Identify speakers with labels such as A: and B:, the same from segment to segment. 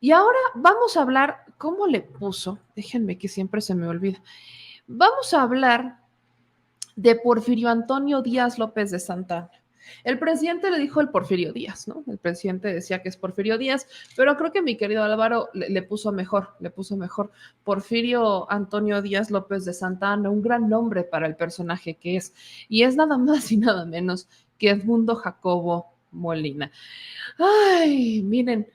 A: Y ahora vamos a hablar, ¿cómo le puso? Déjenme que siempre se me olvida. Vamos a hablar de Porfirio Antonio Díaz López de Santana. El presidente le dijo el Porfirio Díaz, ¿no? El presidente decía que es Porfirio Díaz, pero creo que mi querido Álvaro le puso mejor, le puso mejor. Porfirio Antonio Díaz López de Santana, un gran nombre para el personaje que es, y es nada más y nada menos que Edmundo Jacobo Molina. Ay, miren,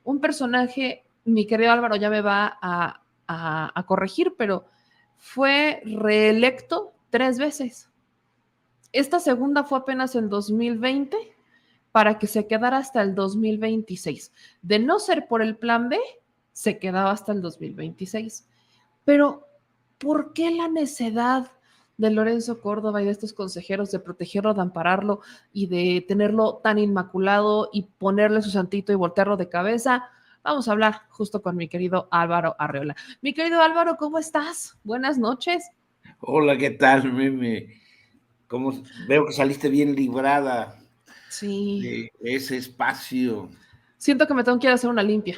A: un personaje, mi querido Álvaro ya me va a corregir, pero fue reelecto 3 veces. Esta segunda fue apenas en 2020 para que se quedara hasta el 2026. De no ser por el plan B, se quedaba hasta el 2026. Pero, ¿por qué la necedad de Lorenzo Córdoba y de estos consejeros de protegerlo, de ampararlo y de tenerlo tan inmaculado y ponerle su santito y voltearlo de cabeza? Vamos a hablar justo con mi querido Álvaro Arreola. Mi querido Álvaro, ¿cómo estás? Buenas noches.
B: Hola, ¿qué tal, Meme? Veo que saliste bien librada
A: Sí,
B: de ese espacio?
A: siento que me tengo que ir a hacer una limpia,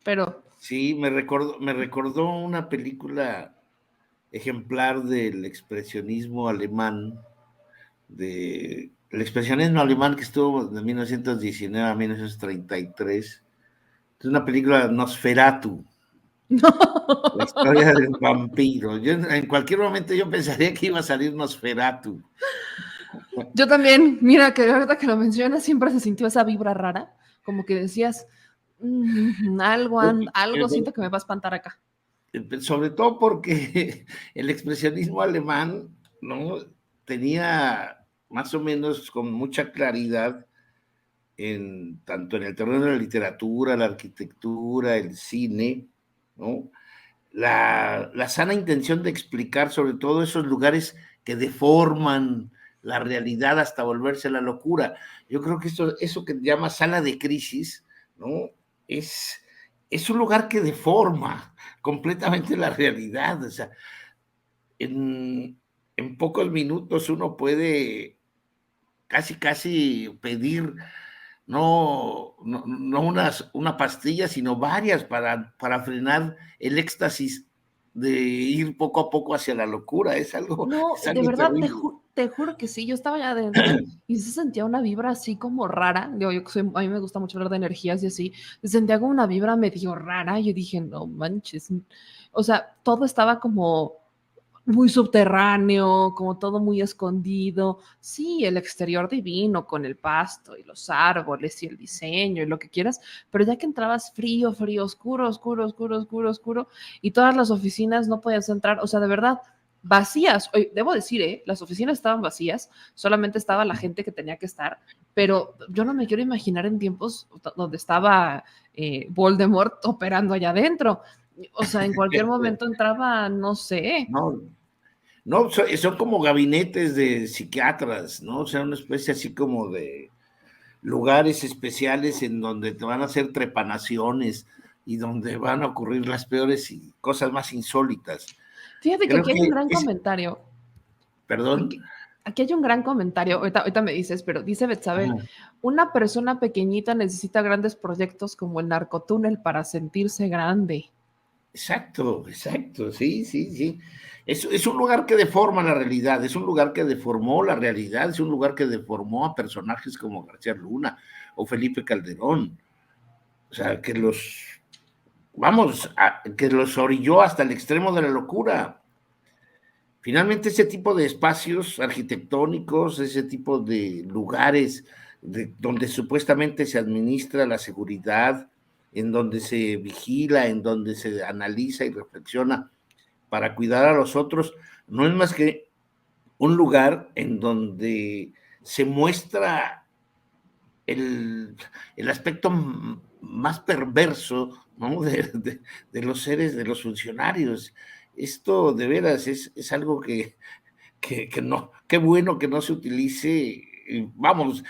A: pero
B: Sí, me recordó una película ejemplar del expresionismo alemán, el expresionismo alemán que estuvo de 1919 a 1933. Es una película Nosferatu, la historia del vampiro. En cualquier momento yo pensaría que iba a salir Nosferatu.
A: yo también, mira que ahorita que lo mencionas, siempre se sintió esa vibra rara, como que decías, algo siento que me va a espantar acá.
B: Sobre todo porque el expresionismo alemán, ¿no?, tenía más o menos con mucha claridad tanto en el terreno de la literatura, la arquitectura, el cine, ¿no?, la sana intención de explicar sobre todo esos lugares que deforman la realidad hasta volverse la locura. Yo creo que eso que llama sala de crisis, ¿no?, es, es un lugar que deforma completamente la realidad. O sea, en pocos minutos uno puede casi pedir no una pastilla, sino varias para frenar el éxtasis de ir poco a poco hacia la locura. Es algo,
A: No,
B: es
A: de
B: algo
A: verdad,
B: terrible.
A: te juro que sí, yo estaba allá adentro y se sentía una vibra así como rara. Digo, a mí me gusta mucho hablar de energías y así. Se sentía como una vibra medio rara. Y yo dije, no manches. O sea, todo estaba como muy subterráneo, como todo muy escondido. Sí, el exterior divino con el pasto y los árboles y el diseño y lo que quieras, pero ya que entrabas frío, frío, oscuro, oscuro, oscuro, oscuro, oscuro, y todas las oficinas no podías entrar, o sea, de verdad, vacías. Oye, debo decir, las oficinas estaban vacías, solamente estaba la gente que tenía que estar, pero yo no me quiero imaginar en tiempos donde estaba Voldemort operando allá adentro. O sea, en cualquier momento entraba, no sé.
B: No, no, son como gabinetes de psiquiatras, ¿no? O sea, una especie así como de lugares especiales en donde te van a hacer trepanaciones y donde van a ocurrir las peores y cosas más insólitas.
A: Fíjate que
B: Creo
A: aquí hay un
B: que
A: gran comentario.
B: perdón.
A: Aquí hay un gran comentario. Ahorita me dices, pero dice Betzabel,
B: Ajá.
A: una persona pequeñita necesita grandes proyectos como el narcotúnel para sentirse grande.
B: Exacto, exacto, sí, sí, sí. Es un lugar que deforma la realidad, es un lugar que deformó la realidad, es un lugar que deformó a personajes como García Luna o Felipe Calderón. O sea, que los orilló hasta el extremo de la locura. Finalmente, ese tipo de espacios arquitectónicos, ese tipo de lugares donde supuestamente se administra la seguridad, en donde se vigila, en donde se analiza y reflexiona para cuidar a los otros, no es más que un lugar en donde se muestra el aspecto más perverso, ¿no?, de los seres, de los funcionarios. Esto de veras es algo que no, qué bueno que no se utilice, vamos,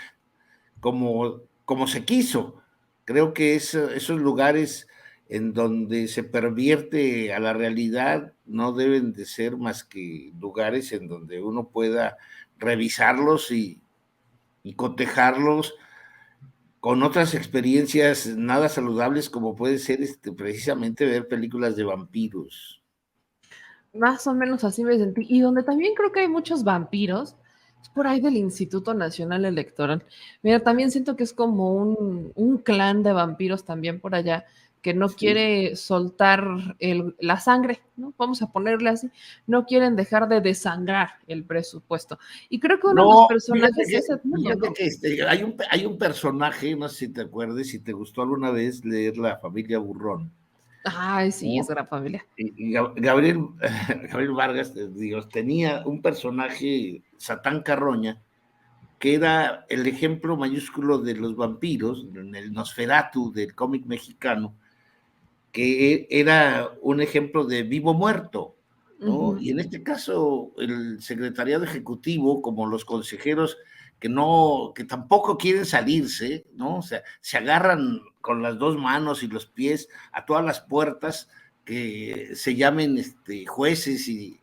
B: como se quiso. Creo que esos lugares en donde se pervierte a la realidad no deben de ser más que lugares en donde uno pueda revisarlos y cotejarlos con otras experiencias nada saludables como puede ser precisamente ver películas de vampiros.
A: Más o menos así me sentí. Y donde también creo que hay muchos vampiros, es por ahí del Instituto Nacional Electoral. Mira, también siento que es como un clan de vampiros también por allá, que no
B: Sí.
A: quiere soltar la sangre, ¿no? Vamos a ponerle así. No quieren dejar de desangrar el presupuesto. Y creo que uno de los
B: No,
A: personajes es Edmundo,
B: fíjate
A: ¿no?
B: que hay un personaje, no sé si te acuerdes, si te gustó alguna vez leer La familia Burrón,
A: Ay, sí, es
B: ¿no?
A: gran familia.
B: Y Gabriel, Gabriel Vargas, digo, tenía un personaje, Satán Carroña, que era el ejemplo mayúsculo de los vampiros, en el Nosferatu del cómic mexicano, que era un ejemplo de vivo muerto, ¿no?
A: Ujú.
B: Y en este caso, el secretariado ejecutivo, como los consejeros que no, que tampoco quieren salirse, ¿no? O sea, se agarran con las dos manos y los pies a todas las puertas que se llamen jueces y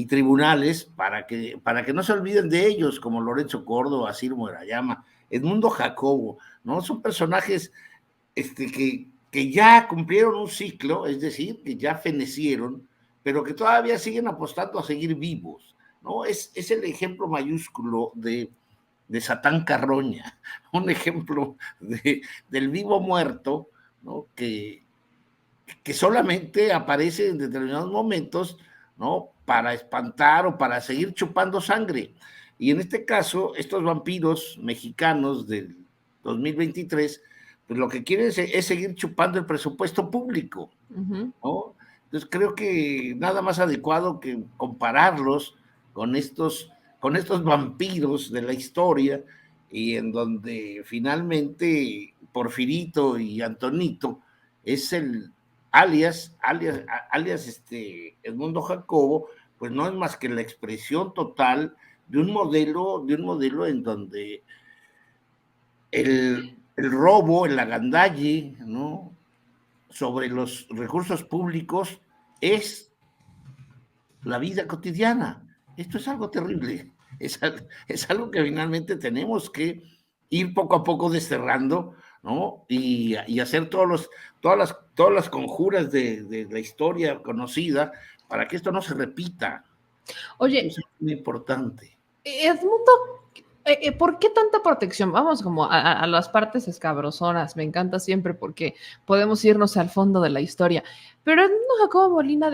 B: tribunales para que no se olviden de ellos, como Lorenzo Córdoba, Ciro Murayama, Edmundo Jacobo, ¿no? Son personajes que ya cumplieron un ciclo, es decir, que ya fenecieron, pero que todavía siguen apostando a seguir vivos, ¿no? Es el ejemplo mayúsculo de Satán Carroña, un ejemplo del vivo muerto, ¿no? Que solamente aparece en determinados momentos, ¿no? Para espantar o para seguir chupando sangre. Y en este caso, estos vampiros mexicanos del 2023, pues lo que quieren es seguir chupando el presupuesto público,
A: Ujú.
B: ¿no? Entonces creo que nada más adecuado que compararlos con con estos vampiros de la historia y en donde finalmente Porfirito y Antonito es el alias Edmundo Jacobo, pues no es más que la expresión total de un modelo en donde el robo, el agandalle, ¿no? Sobre los recursos públicos es la vida cotidiana. Esto es algo terrible. Es algo que finalmente tenemos que ir poco a poco desterrando, ¿no? Y hacer todas las conjuras de la historia conocida para que esto no se repita. Esto
A: Oye,
B: es muy importante.
A: Edmundo, ¿por qué tanta protección? Vamos como a las partes escabrosonas, me encanta siempre porque podemos irnos al fondo de la historia. Pero Edmundo Jacobo Molina,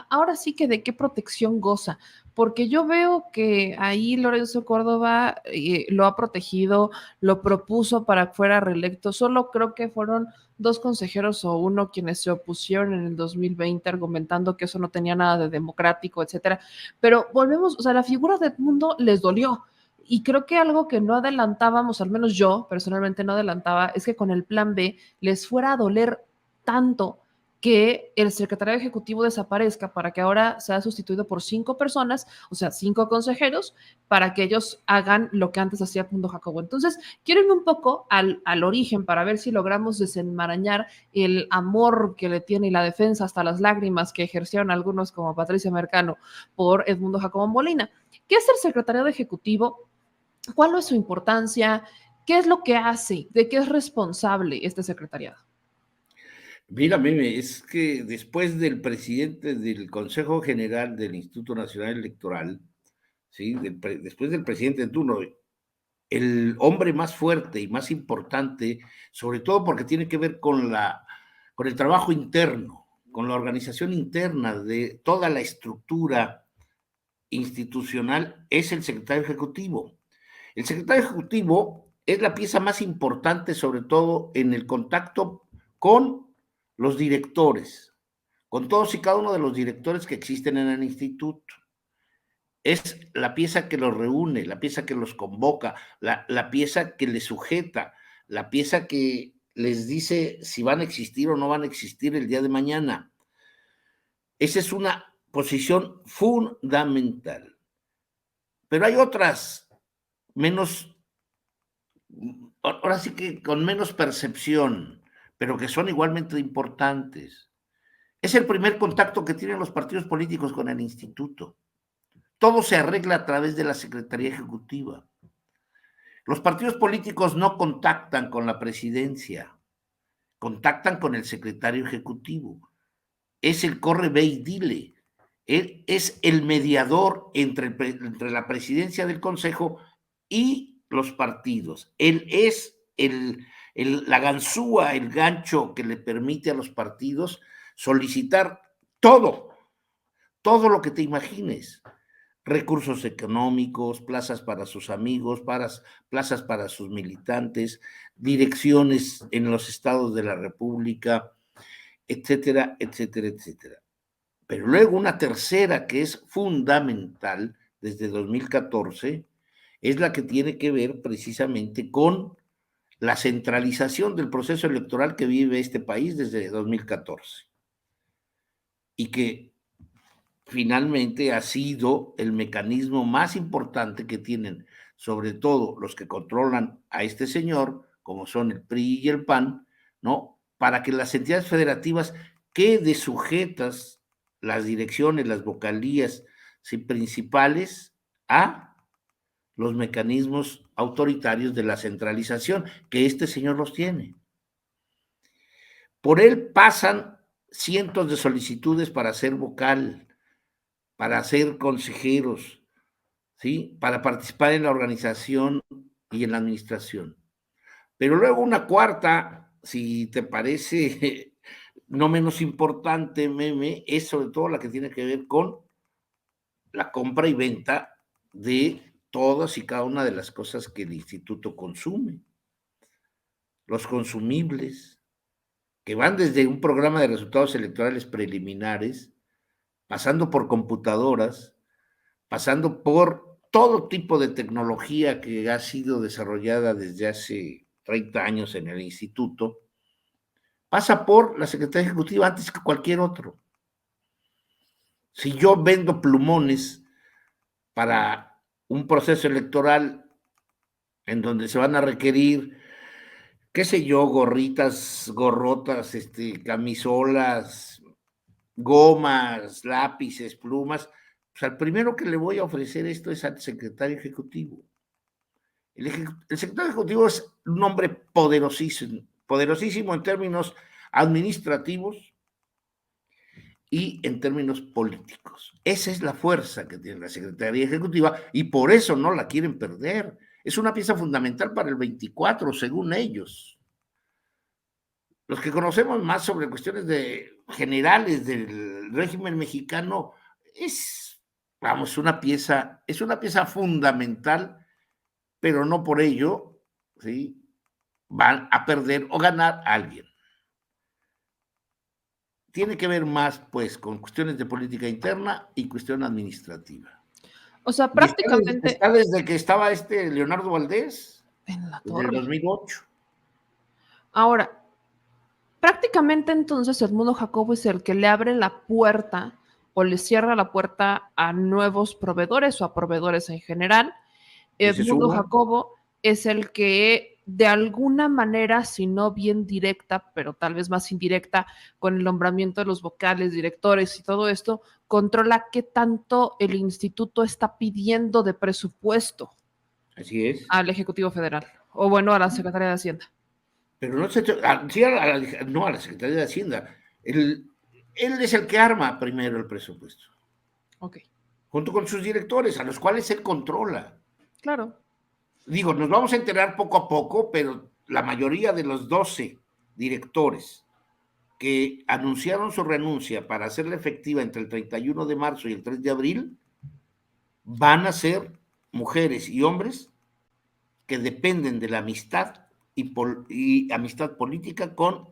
A: ahora sí que de qué protección goza, porque yo veo que ahí Lorenzo Córdoba lo ha protegido, lo propuso para que fuera reelecto, solo creo que fueron dos consejeros o uno quienes se opusieron en el 2020 argumentando que eso no tenía nada de democrático, etcétera. Pero volvemos, o sea, la figura de Edmundo les dolió. Y creo que algo que no adelantábamos, al menos yo personalmente no adelantaba, es que con el plan B les fuera a doler tanto que el secretario ejecutivo desaparezca para que ahora sea sustituido por 5 personas, o sea, 5 consejeros, para que ellos hagan lo que antes hacía Punto Jacobo. Entonces, quiero irme un poco al origen para ver si logramos desenmarañar el amor que le tiene y la defensa hasta las lágrimas que ejercieron algunos como Patricia Mercano por Edmundo Jacobo Molina. ¿Qué es el secretariado ejecutivo? ¿Cuál es su importancia? ¿Qué es lo que hace? ¿De qué es responsable este secretariado?
B: Mira, Meme, es que después del presidente del Consejo General del Instituto Nacional Electoral, ¿sí? Después del presidente de turno, el hombre más fuerte y más importante, sobre todo porque tiene que ver con el trabajo interno, con la organización interna de toda la estructura institucional, es el secretario ejecutivo. El secretario ejecutivo es la pieza más importante, sobre todo en el contacto con los directores, con todos y cada uno de los directores que existen en el instituto. Es la pieza que los reúne, la pieza que los convoca, la pieza que les sujeta, la pieza que les dice si van a existir o no van a existir el día de mañana. Esa es una posición fundamental. Pero hay otras menos, ahora sí que con menos percepción, pero que son igualmente importantes. Es el primer contacto que tienen los partidos políticos con el instituto. Todo se arregla a través de la Secretaría Ejecutiva. Los partidos políticos no contactan con la presidencia, contactan con el secretario ejecutivo. Es el corre, ve y dile. Él es el mediador entre la presidencia del Consejo y los partidos. Él es la ganzúa, el gancho que le permite a los partidos solicitar todo lo que te imagines. Recursos económicos, plazas para sus amigos, plazas para sus militantes, direcciones en los estados de la República, etcétera, etcétera, etcétera. Pero luego una tercera que es fundamental desde 2014 es la que tiene que ver precisamente con la centralización del proceso electoral que vive este país desde 2014 y que finalmente ha sido el mecanismo más importante que tienen, sobre todo los que controlan a este señor, como son el PRI y el PAN, ¿no? Para que las entidades federativas queden sujetas las direcciones, las vocalías principales a los mecanismos autoritarios de la centralización, que este señor los tiene. Por él pasan cientos de solicitudes para ser vocal, para ser consejeros, ¿sí? Para participar en la organización y en la administración. Pero luego una cuarta, si te parece no menos importante, Meme, es sobre todo la que tiene que ver con la compra y venta de todas y cada una de las cosas que el instituto consume. Los consumibles, que van desde un programa de resultados electorales preliminares, pasando por computadoras, pasando por todo tipo de tecnología que ha sido desarrollada desde hace 30 años en el instituto, pasa por la Secretaría Ejecutiva antes que cualquier otro. Si yo vendo plumones para un proceso electoral en donde se van a requerir, qué sé yo, gorritas, gorrotas, camisolas, gomas, lápices, plumas, pues al primero que le voy a ofrecer esto es al secretario ejecutivo. El secretario ejecutivo es un hombre poderosísimo, poderosísimo en términos administrativos y en términos políticos. Esa es la fuerza que tiene la Secretaría Ejecutiva y por eso no la quieren perder. Es una pieza fundamental para el 24, según ellos. Los que conocemos más sobre cuestiones generales del régimen mexicano, es una pieza fundamental, pero no por ello, ¿sí?, van a perder o ganar a alguien. Tiene que ver más, pues, con cuestiones de política interna y cuestión administrativa.
A: O sea, prácticamente...
B: Está desde que estaba Leonardo Valdés,
A: en la
B: desde el
A: torre.
B: 2008.
A: Ahora, prácticamente entonces Edmundo Jacobo es el que le abre la puerta o le cierra la puerta a nuevos proveedores o a proveedores en general. Edmundo Jacobo es el que de alguna manera, si no bien directa, pero tal vez más indirecta, con el nombramiento de los vocales, directores y todo esto, controla qué tanto el instituto está pidiendo de presupuesto.
B: Así es.
A: Al Ejecutivo Federal, o bueno, a la Secretaría de Hacienda.
B: Pero no a la Secretaría de Hacienda. Él es el que arma primero el presupuesto.
A: Ok.
B: Junto con sus directores, a los cuales él controla.
A: Claro.
B: Digo, nos vamos a enterar poco a poco, pero la mayoría de los 12 directores que anunciaron su renuncia para hacerla efectiva entre el 31 de marzo y el 3 de abril, van a ser mujeres y hombres que dependen de la amistad y amistad política con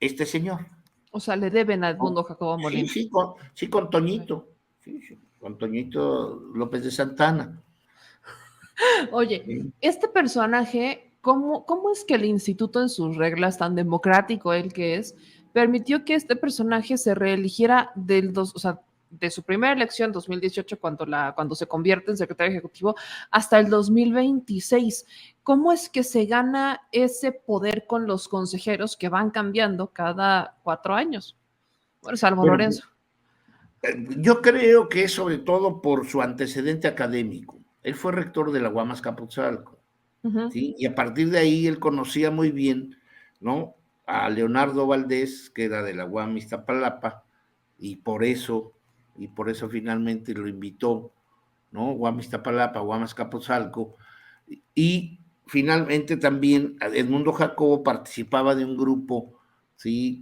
B: este señor.
A: O sea, le deben a Edmundo Jacobo Molina.
B: Sí, con Toñito. Sí, con Toñito López de Santana.
A: Oye, este personaje, ¿cómo es que el instituto en sus reglas, tan democrático el que es, permitió que este personaje se reeligiera de su primera elección, 2018, cuando se convierte en secretario ejecutivo, hasta el 2026? ¿Cómo es que se gana ese poder con los consejeros que van cambiando cada 4 años? Bueno, salvo Lorenzo.
B: Yo creo que es sobre todo por su antecedente académico. Él fue rector de la UAM Azcapotzalco. ¿sí? Y a partir de ahí él conocía muy bien, ¿no?, a Leonardo Valdés, que era de la UAM Iztapalapa, y por eso finalmente lo invitó, ¿no? UAM Iztapalapa, UAM Azcapotzalco, y finalmente también Edmundo Jacobo participaba de un grupo, ¿sí?,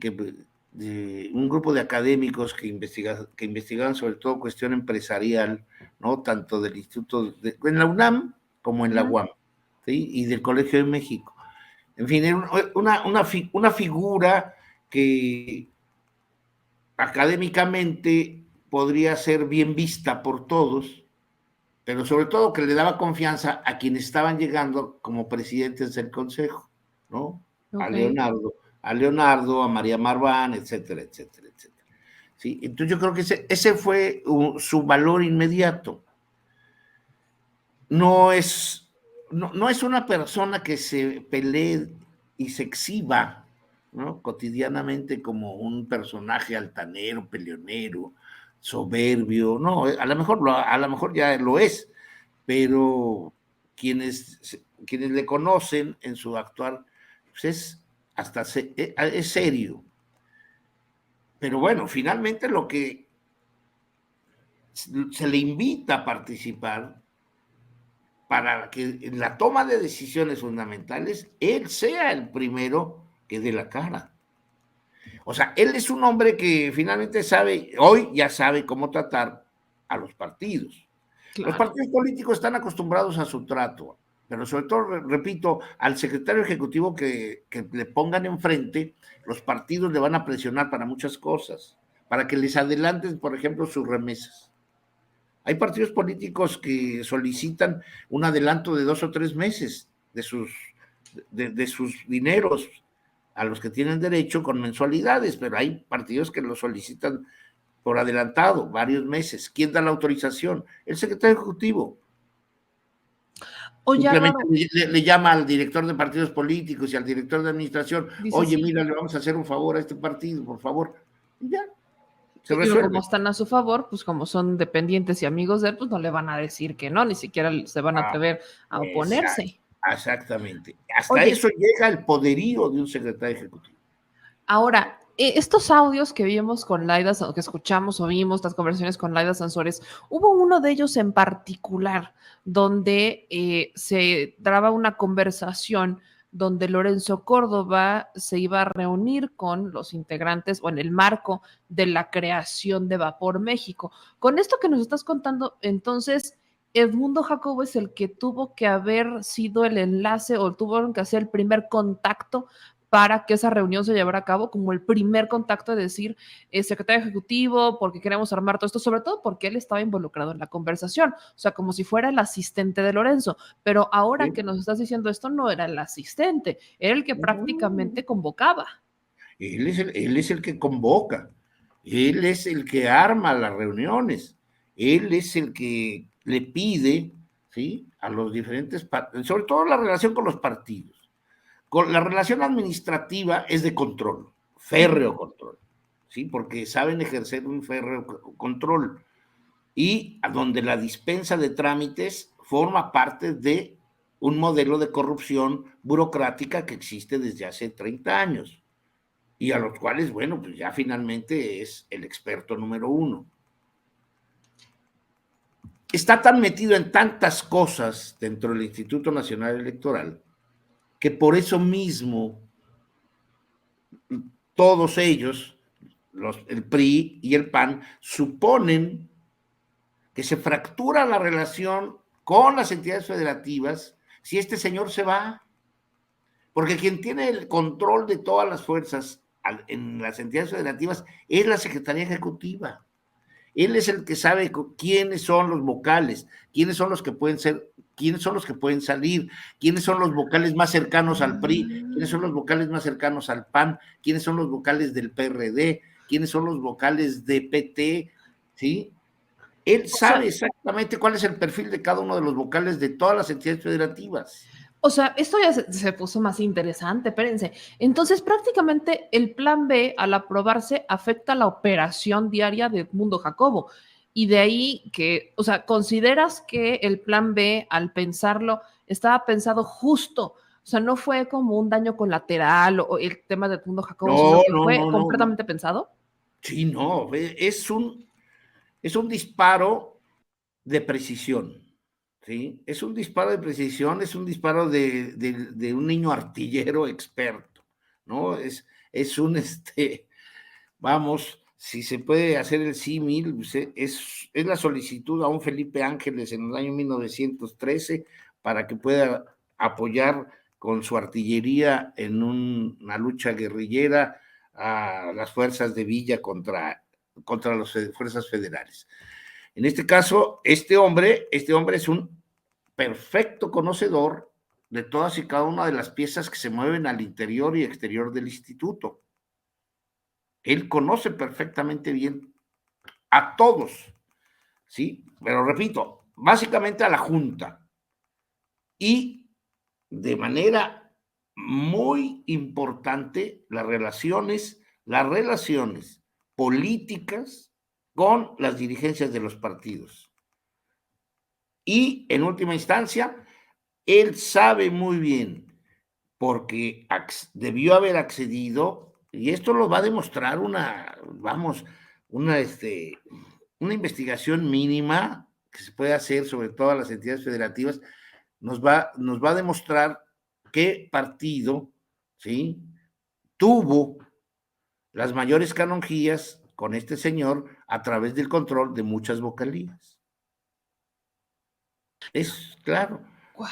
B: un grupo de académicos que investigaban sobre todo cuestión empresarial, ¿no?, tanto del Instituto, en la UNAM como en la UAM, ¿sí?, y del Colegio de México. En fin, era una figura que académicamente podría ser bien vista por todos, pero sobre todo que le daba confianza a quienes estaban llegando como presidentes del Consejo, ¿no?
A: Okay.
B: A Leonardo, a María Marván, etcétera, etcétera, etcétera. ¿Sí? Entonces yo creo que ese fue su valor inmediato. No es una persona que se pelee y se exhiba, ¿no?, cotidianamente como un personaje altanero, peleonero, soberbio. No, a lo mejor ya lo es, pero quienes le conocen en su actuar, pues es serio. Pero bueno, finalmente lo que se le invita a participar para que en la toma de decisiones fundamentales él sea el primero que dé la cara. O sea, él es un hombre que finalmente hoy ya sabe cómo tratar a los partidos. Los
A: Claro.
B: partidos políticos están acostumbrados a su trato, pero sobre todo, repito, al secretario ejecutivo que le pongan enfrente, los partidos le van a presionar para muchas cosas, para que les adelanten, por ejemplo, sus remesas. Hay partidos políticos que solicitan un adelanto de 2 o 3 meses de sus dineros a los que tienen derecho con mensualidades, pero hay partidos que lo solicitan por adelantado, varios meses. ¿Quién da la autorización? El secretario ejecutivo.
A: Oye,
B: Simplemente
A: Álvaro,
B: le llama al director de partidos políticos y al director de administración:
A: dice
B: oye,
A: sí.
B: mira, le vamos a hacer un favor a este partido, por favor. Y ya, se
A: Pero como
B: resuelve.
A: están a su favor, pues como son dependientes y amigos de él, pues no le van a decir que no, ni siquiera se van a
B: Ah,
A: atrever a oponerse.
B: exactamente. Hasta
A: Oye,
B: eso llega el poderío de un secretario ejecutivo.
A: ahora, estos audios que vimos con Laida, o que escuchamos o vimos, las conversaciones con Laida Sansores, hubo uno de ellos en particular donde se daba una conversación donde Lorenzo Córdoba se iba a reunir con los integrantes o en el marco de la creación de Vapor México. Con esto que nos estás contando, entonces, Edmundo Jacobo es el que tuvo que haber sido el enlace o tuvo que hacer el primer contacto para que esa reunión se llevara a cabo, como el primer contacto de decir, secretario ejecutivo, porque queremos armar todo esto, sobre todo porque él estaba involucrado en la conversación, o sea, como si fuera el asistente de Lorenzo, pero ahora que
B: ¿Sí?
A: nos estás diciendo esto, no era el asistente, era el que
B: No,
A: prácticamente convocaba.
B: él es el que convoca, él es el que arma las reuniones, él es el que le pide, ¿sí?, a los diferentes partidos, sobre todo la relación con los partidos. Con la relación administrativa es de control, férreo control, ¿sí? Porque saben ejercer un férreo control y a donde la dispensa de trámites forma parte de un modelo de corrupción burocrática que existe desde hace 30 años y a los cuales, bueno, pues ya finalmente es el experto número uno. Está tan metido en tantas cosas dentro del Instituto Nacional Electoral que por eso mismo todos ellos, el PRI y el PAN, suponen que se fractura la relación con las entidades federativas si este señor se va. Porque quien tiene el control de todas las fuerzas en las entidades federativas es la Secretaría Ejecutiva. Él es el que sabe quiénes son los vocales, quiénes son los que pueden ser, quiénes son los que pueden salir, quiénes son los vocales más cercanos al PRI, quiénes son los vocales más cercanos al PAN, quiénes son los vocales del PRD, quiénes son los vocales de PT, ¿sí? Él
A: O sea,
B: sabe exactamente cuál es el perfil de cada uno de los vocales de todas las entidades federativas.
A: esto ya se puso más interesante, espérense. Entonces, prácticamente el plan B, al aprobarse, afecta la operación diaria de Edmundo Jacobo. Y de ahí que, o sea, ¿consideras que el plan B, al pensarlo, estaba pensado justo, o sea, no fue como un daño colateral o el tema de Edmundo Jacobo, sino
B: No,
A: que
B: no,
A: fue
B: no, no, no.
A: completamente pensado.
B: Sí, no, es un disparo de precisión, ¿sí? Es un disparo de precisión, es un disparo de un niño artillero experto, ¿no? Es un, vamos, si se puede hacer el símil, pues, es la solicitud a un Felipe Ángeles en el año 1913 para que pueda apoyar con su artillería en una lucha guerrillera a las fuerzas de Villa contra las fuerzas federales. En este caso, este hombre es un perfecto conocedor de todas y cada una de las piezas que se mueven al interior y exterior del instituto. Él conoce perfectamente bien a todos, ¿sí? Pero repito, básicamente a la Junta y de manera muy importante las relaciones políticas con las dirigencias de los partidos. Y en última instancia, él sabe muy bien, porque debió haber accedido, y esto lo va a demostrar una, una investigación mínima que se puede hacer sobre todas las entidades federativas, nos va a demostrar qué partido, ¿sí?, tuvo las mayores canonjías con este señor a través del control de muchas vocalías. Es claro.
A: Wow.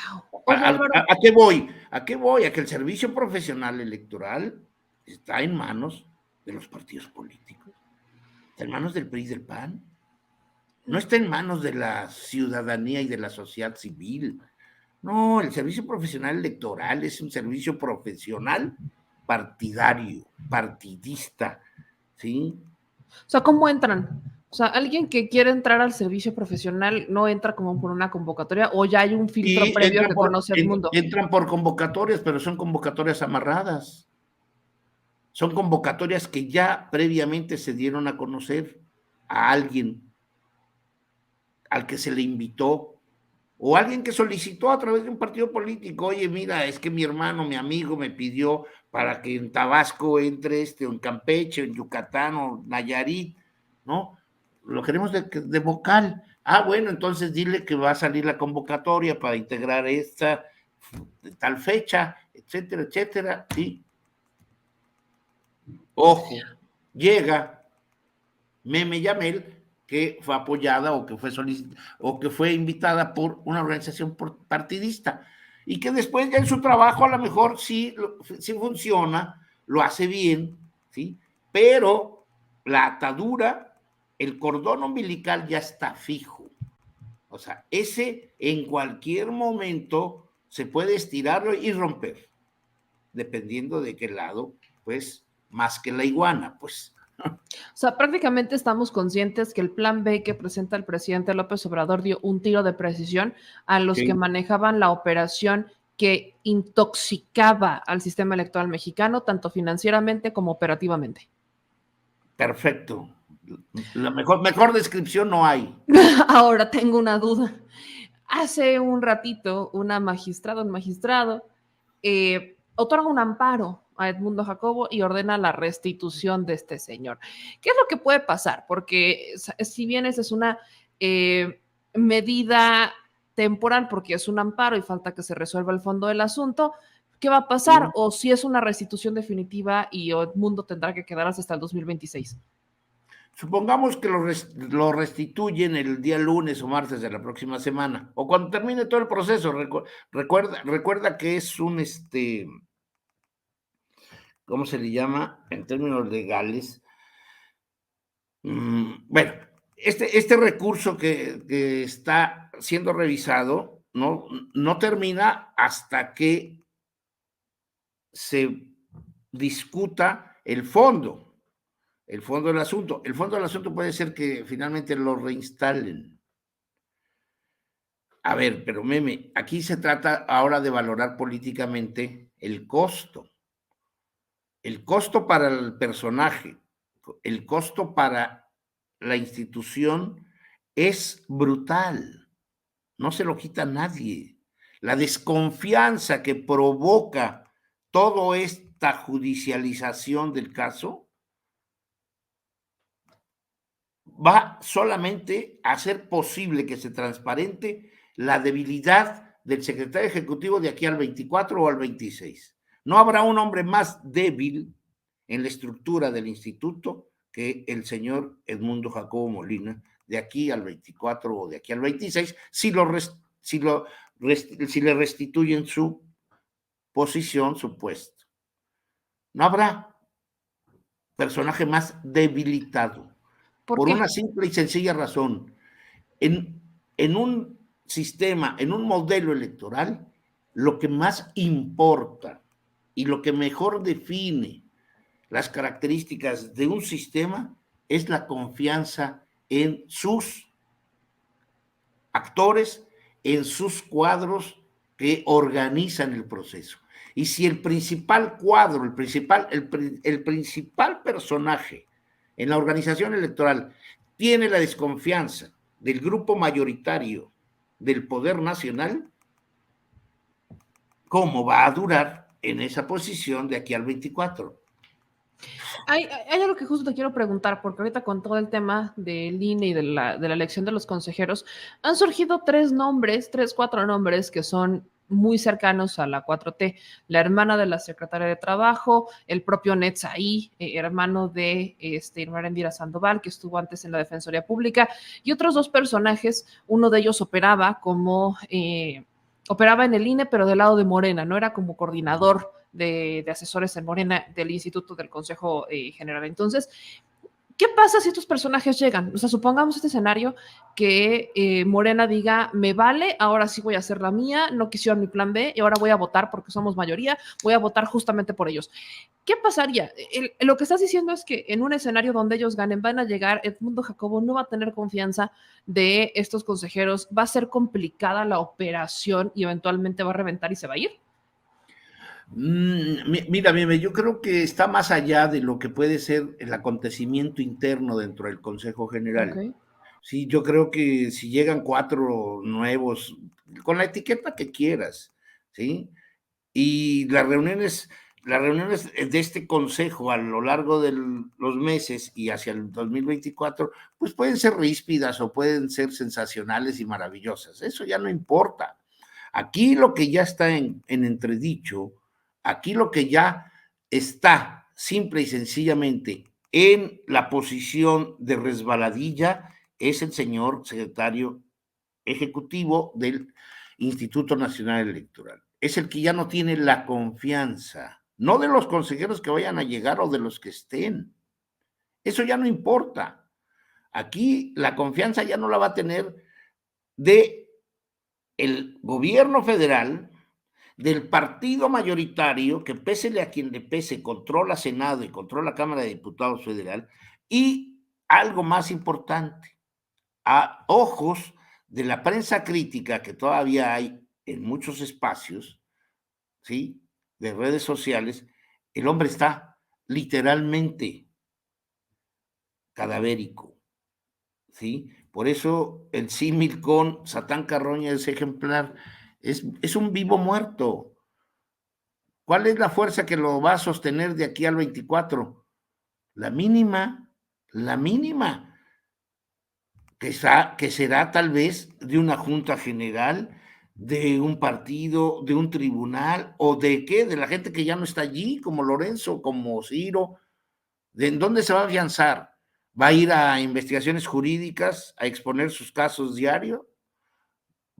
A: Oye, Álvaro.
B: ¿A qué voy? ¿A qué voy? A que el servicio profesional electoral está en manos de los partidos políticos, está en manos del PRI y del PAN, no está en manos de la ciudadanía y de la sociedad civil. No, el servicio profesional electoral es un servicio profesional partidario, partidista, ¿sí?
A: O sea, ¿cómo entran? O sea, alguien que quiere entrar al servicio profesional no entra como por una convocatoria o ya hay un filtro
B: Y
A: previo que conoce el mundo.
B: entran por convocatorias, pero son convocatorias amarradas. Son convocatorias que ya previamente se dieron a conocer a alguien al que se le invitó o alguien que solicitó a través de un partido político, oye, mira, es que mi hermano, mi amigo me pidió para que en Tabasco entre o en Campeche, o en Yucatán, o Nayarit, ¿no? Lo queremos de vocal. Ah, bueno, entonces dile que va a salir la convocatoria para integrar esta de tal fecha, etcétera, etcétera, ¿sí? Ojo, llega Meme Yamel, que fue apoyada o que fue invitada por una organización partidista y que después ya en su trabajo a lo mejor sí funciona, lo hace bien, ¿sí? Pero la atadura, el cordón umbilical ya está fijo. O sea, ese en cualquier momento se puede estirarlo y romper, dependiendo de qué lado, pues, más que la iguana, pues.
A: O sea, prácticamente estamos conscientes que el plan B que presenta el presidente López Obrador dio un tiro de precisión a los que
B: Sí.
A: manejaban la operación que intoxicaba al sistema electoral mexicano, tanto financieramente como operativamente.
B: Perfecto. La mejor descripción no hay.
A: Ahora tengo una duda. Hace un ratito, un magistrado, otorga un amparo a Edmundo Jacobo y ordena la restitución de este señor. ¿Qué es lo que puede pasar? Porque si bien esa es una medida temporal, porque es un amparo y falta que se resuelva el fondo del asunto, ¿qué va a pasar? O si es una restitución definitiva y Edmundo tendrá que quedarse hasta el 2026.
B: Supongamos que lo restituyen el día lunes o martes de la próxima semana, o cuando termine todo el proceso. Recuerda que es ¿cómo se le llama en términos legales? Bueno, este recurso que está siendo revisado no termina hasta que se discuta el fondo del asunto. El fondo del asunto puede ser que finalmente lo reinstalen. A ver, pero Meme, aquí se trata ahora de valorar políticamente el costo para el personaje, el costo para la institución es brutal, no se lo quita nadie. la desconfianza que provoca toda esta judicialización del caso, va solamente a hacer posible que se transparente la debilidad del secretario ejecutivo de aquí al 24 o al 26. No habrá un hombre más débil en la estructura del instituto que el señor Edmundo Jacobo Molina de aquí al 24 o de aquí al 26, si le restituyen su posición, su puesto. No habrá personaje más debilitado.
A: ¿Por
B: Por
A: qué?
B: una simple y sencilla razón. En un sistema, en un modelo electoral, lo que más importa y lo que mejor define las características de un sistema es la confianza en sus actores, en sus cuadros que organizan el proceso. Y si el principal cuadro, el principal personaje en la organización electoral tiene la desconfianza del grupo mayoritario del poder nacional, ¿cómo va a durar en esa posición de aquí al 24?
A: Hay algo que justo te quiero preguntar, porque ahorita con todo el tema del INE y de la elección de los consejeros, han surgido cuatro nombres que son muy cercanos a la 4T. La hermana de la secretaria de Trabajo, el propio Netzaí, hermano de Irma Erendira Sandoval, que estuvo antes en la Defensoría Pública, y otros dos personajes. Uno de ellos operaba en el INE, pero del lado de Morena, no era como coordinador de asesores en Morena del Instituto del Consejo General. Entonces, ¿qué pasa si estos personajes llegan? O sea, supongamos este escenario que Morena diga, me vale, ahora sí voy a hacer la mía, no quisieron mi plan B y ahora voy a votar porque somos mayoría, voy a votar justamente por ellos. ¿Qué pasaría? Lo que estás diciendo es que en un escenario donde ellos ganen, van a llegar, Edmundo Jacobo no va a tener confianza de estos consejeros, va a ser complicada la operación y eventualmente va a reventar y se va a ir.
B: Mira, yo creo que está más allá de lo que puede ser el acontecimiento interno dentro del Consejo
A: Ok.
B: General. Sí, yo creo que si llegan 4 nuevos, con la etiqueta que quieras, ¿sí? Y las reuniones de este consejo a lo largo de los meses y hacia el 2024, pues pueden ser ríspidas o pueden ser sensacionales y maravillosas. Eso ya no importa. Aquí lo que ya está en entredicho, aquí lo que ya está simple y sencillamente en la posición de resbaladilla es el señor secretario ejecutivo del Instituto Nacional Electoral. Es el que ya no tiene la confianza, no de los consejeros que vayan a llegar o de los que estén. Eso ya no importa. Aquí la confianza ya no la va a tener de el gobierno federal, del partido mayoritario, que pésele a quien le pese, controla Senado y controla Cámara de Diputados Federal, y algo más importante, a ojos de la prensa crítica que todavía hay en muchos espacios, ¿sí? De redes sociales, el hombre está literalmente cadavérico, ¿sí? Por eso el símil con Satán Carroña es ejemplar, es un vivo muerto. ¿Cuál es la fuerza que lo va a sostener de aquí al 24? La mínima, la mínima, que será tal vez de una junta general, de un partido, de un tribunal, o de qué, de la gente que ya no está allí, como Lorenzo, como Ciro. ¿De en dónde se va a afianzar? ¿Va a ir a investigaciones jurídicas a exponer sus casos diarios?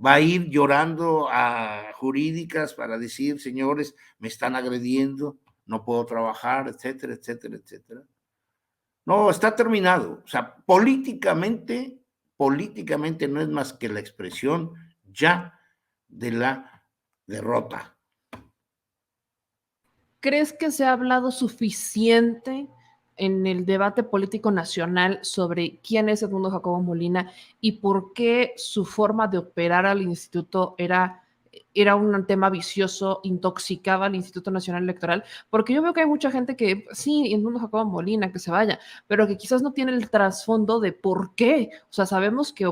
B: ¿Va a ir llorando a jurídicas para decir, señores, me están agrediendo, no puedo trabajar, etcétera, etcétera, etcétera? No, está terminado. O sea, políticamente no es más que la expresión ya de la derrota.
A: ¿Crees que se ha hablado suficiente en el debate político nacional sobre quién es Edmundo Jacobo Molina y por qué su forma de operar al instituto era era un tema vicioso, intoxicaba al Instituto Nacional Electoral, porque yo veo que hay mucha gente que, sí, en mundo Jacobo Molina, que se vaya, pero que quizás no tiene el trasfondo de por qué. O sea, sabemos que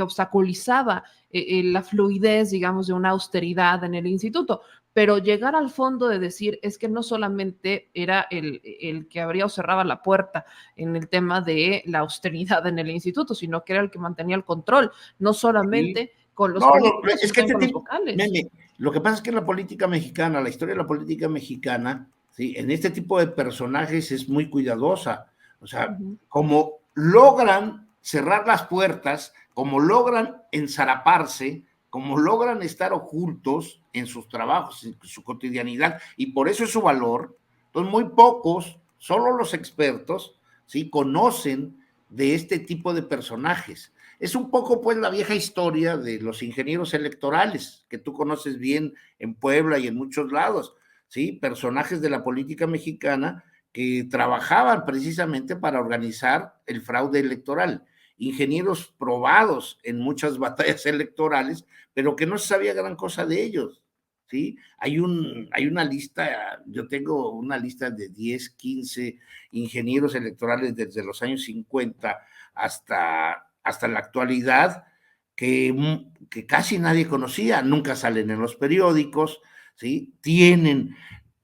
A: obstaculizaba la fluidez, digamos, de una austeridad en el instituto, pero llegar al fondo de decir es que no solamente era el que abría o cerraba la puerta en el tema de la austeridad en el instituto, sino que era el que mantenía el control, no
B: Sí.
A: solamente con los
B: No,
A: políticos,
B: es
A: sino
B: que
A: también
B: este
A: con los
B: tipo,
A: vocales.
B: meme, lo que pasa es que en la política mexicana, la historia de la política mexicana, ¿sí? En este tipo de personajes es muy cuidadosa. O sea,
A: Ujú.
B: como logran cerrar las puertas, como logran ensaraparse, como logran estar ocultos en sus trabajos, en su cotidianidad, y por eso es su valor. Entonces, muy pocos, solo los expertos, ¿sí? Conocen de este tipo de personajes. Es un poco, pues, la vieja historia de los ingenieros electorales, que tú conoces bien en Puebla y en muchos lados, ¿sí? Personajes de la política mexicana que trabajaban precisamente para organizar el fraude electoral. Ingenieros probados en muchas batallas electorales, pero que no se sabía gran cosa de ellos, ¿sí? Hay una lista, yo tengo una lista de 10, 15 ingenieros electorales desde los años 50 hasta la actualidad que casi nadie conocía, nunca salen en los periódicos, ¿sí? Tienen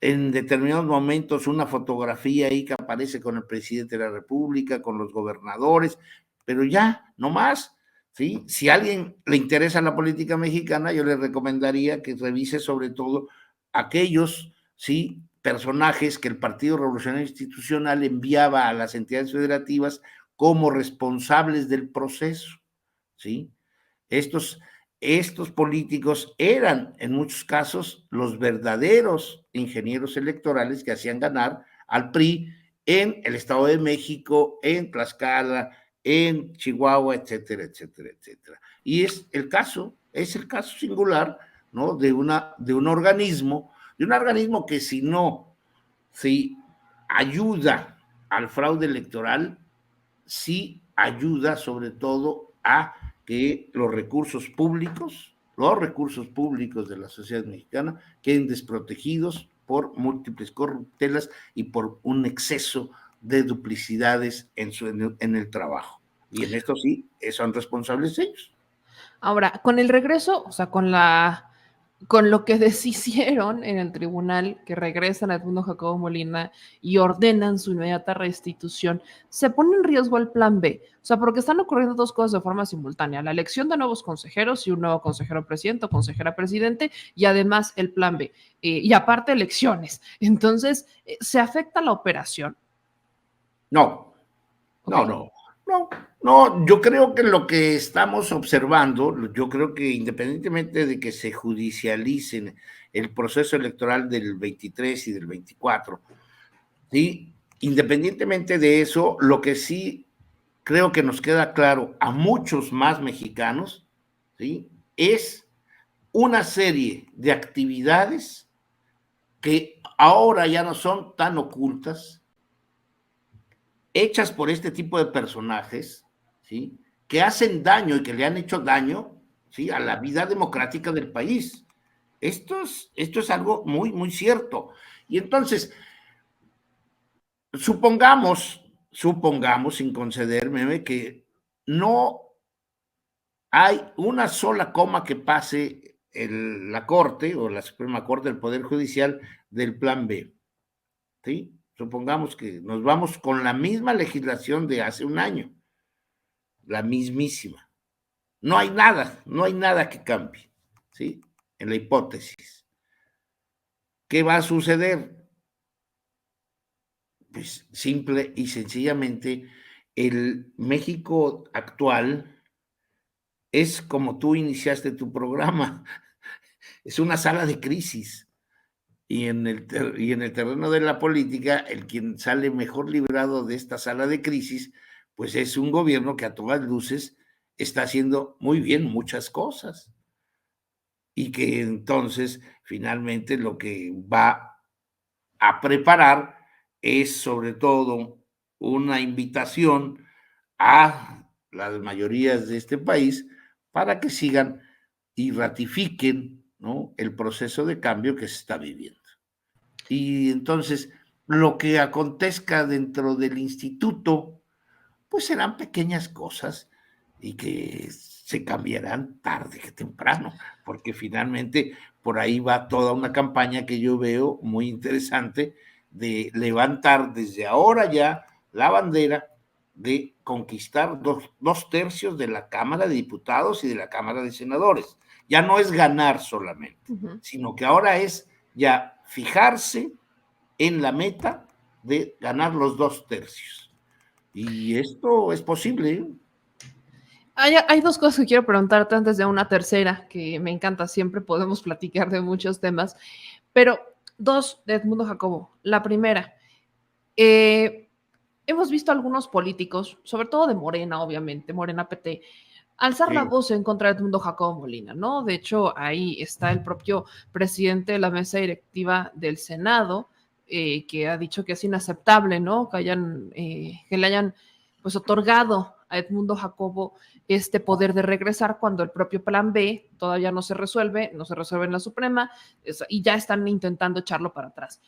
B: en determinados momentos una fotografía ahí que aparece con el presidente de la República, con los gobernadores, pero ya, no más, ¿sí? Si a alguien le interesa la política mexicana, yo le recomendaría que revise sobre todo aquellos, ¿sí? Personajes que el Partido Revolucionario Institucional enviaba a las entidades federativas como responsables del proceso, ¿sí? Estos, estos políticos eran en muchos casos los verdaderos ingenieros electorales que hacían ganar al PRI en el Estado de México, en Tlaxcala, en Chihuahua, etcétera, etcétera, etcétera. Y es el caso singular, ¿no? De un organismo que si ayuda al fraude electoral, sí ayuda sobre todo a que los recursos públicos de la sociedad mexicana queden desprotegidos por múltiples corruptelas y por un exceso de duplicidades en el trabajo. Y en esto sí, son responsables ellos.
A: Ahora, con el regreso, o sea, con lo que deshicieron en el tribunal, que regresan a Edmundo Jacobo Molina y ordenan su inmediata restitución, se pone en riesgo el plan B. O sea, porque están ocurriendo dos cosas de forma simultánea: la elección de nuevos consejeros y un nuevo consejero presidente o consejera presidente, y además el plan B. Y aparte, elecciones. Entonces, se afecta la operación.
B: No,
A: Ok.
B: no, no, no, no, yo creo que lo que estamos observando, yo creo que independientemente de que se judicialicen el proceso electoral del 23 y del 24, ¿sí? Independientemente de eso, lo que sí creo que nos queda claro a muchos más mexicanos, ¿sí? Es una serie de actividades que ahora ya no son tan ocultas, hechas por este tipo de personajes, ¿sí? Que hacen daño y que le han hecho daño, ¿sí? A la vida democrática del país. Esto es algo muy, muy cierto. Y entonces, supongamos, sin concederme, que no hay una sola coma que pase la Corte o la Suprema Corte del Poder Judicial del Plan B, ¿sí? Supongamos que nos vamos con la misma legislación de hace un año, la mismísima. No hay nada que cambie, ¿sí? En la hipótesis. ¿Qué va a suceder? Pues simple y sencillamente, el México actual es como tú iniciaste tu programa, es una sala de crisis. Y en el terreno de la política, el quien sale mejor librado de esta sala de crisis, pues es un gobierno que a todas luces está haciendo muy bien muchas cosas y que entonces finalmente lo que va a preparar es sobre todo una invitación a las mayorías de este país para que sigan y ratifiquen ¿no?, el proceso de cambio que se está viviendo. Y entonces, lo que acontezca dentro del instituto, pues serán pequeñas cosas y que se cambiarán tarde que temprano, porque finalmente por ahí va toda una campaña que yo veo muy interesante de levantar desde ahora ya la bandera de conquistar dos tercios de la Cámara de Diputados y de la Cámara de Senadores. Ya no es ganar solamente, sino que ahora es ya fijarse en la meta de ganar los 2 tercios. Y esto es posible, ¿eh?
A: Hay dos cosas que quiero preguntarte antes de una tercera, que me encanta, siempre podemos platicar de muchos temas, pero dos de Edmundo Jacobo. La primera, eh, hemos visto algunos políticos, sobre todo de Morena, obviamente, Morena PT, alzar la
B: Sí,
A: voz en contra de Edmundo Jacobo Molina, ¿no? De hecho, ahí está el propio presidente de la mesa directiva del Senado, que ha dicho que es inaceptable, ¿no? Que le hayan pues otorgado a Edmundo Jacobo este poder de regresar cuando el propio plan B todavía no se resuelve en la Suprema, y ya están intentando echarlo para atrás.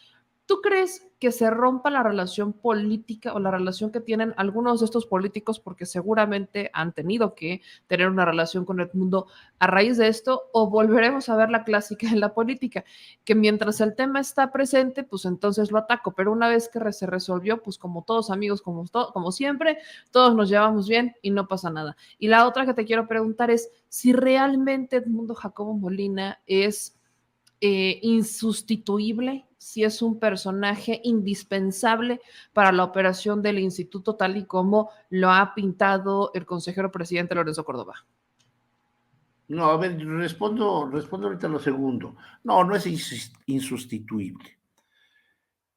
A: ¿Tú crees que se rompa la relación política o la relación que tienen algunos de estos políticos porque seguramente han tenido que tener una relación con el mundo a raíz de esto, o volveremos a ver la clásica en la política, que mientras el tema está presente, pues entonces lo ataco, pero una vez que se resolvió, pues como todos amigos, como siempre, todos nos llevamos bien y no pasa nada? Y la otra que te quiero preguntar es si realmente Edmundo Jacobo Molina es insustituible, si es un personaje indispensable para la operación del instituto, tal y como lo ha pintado el consejero presidente Lorenzo Córdoba.
B: no, a ver, respondo ahorita lo segundo. No, no es insustituible.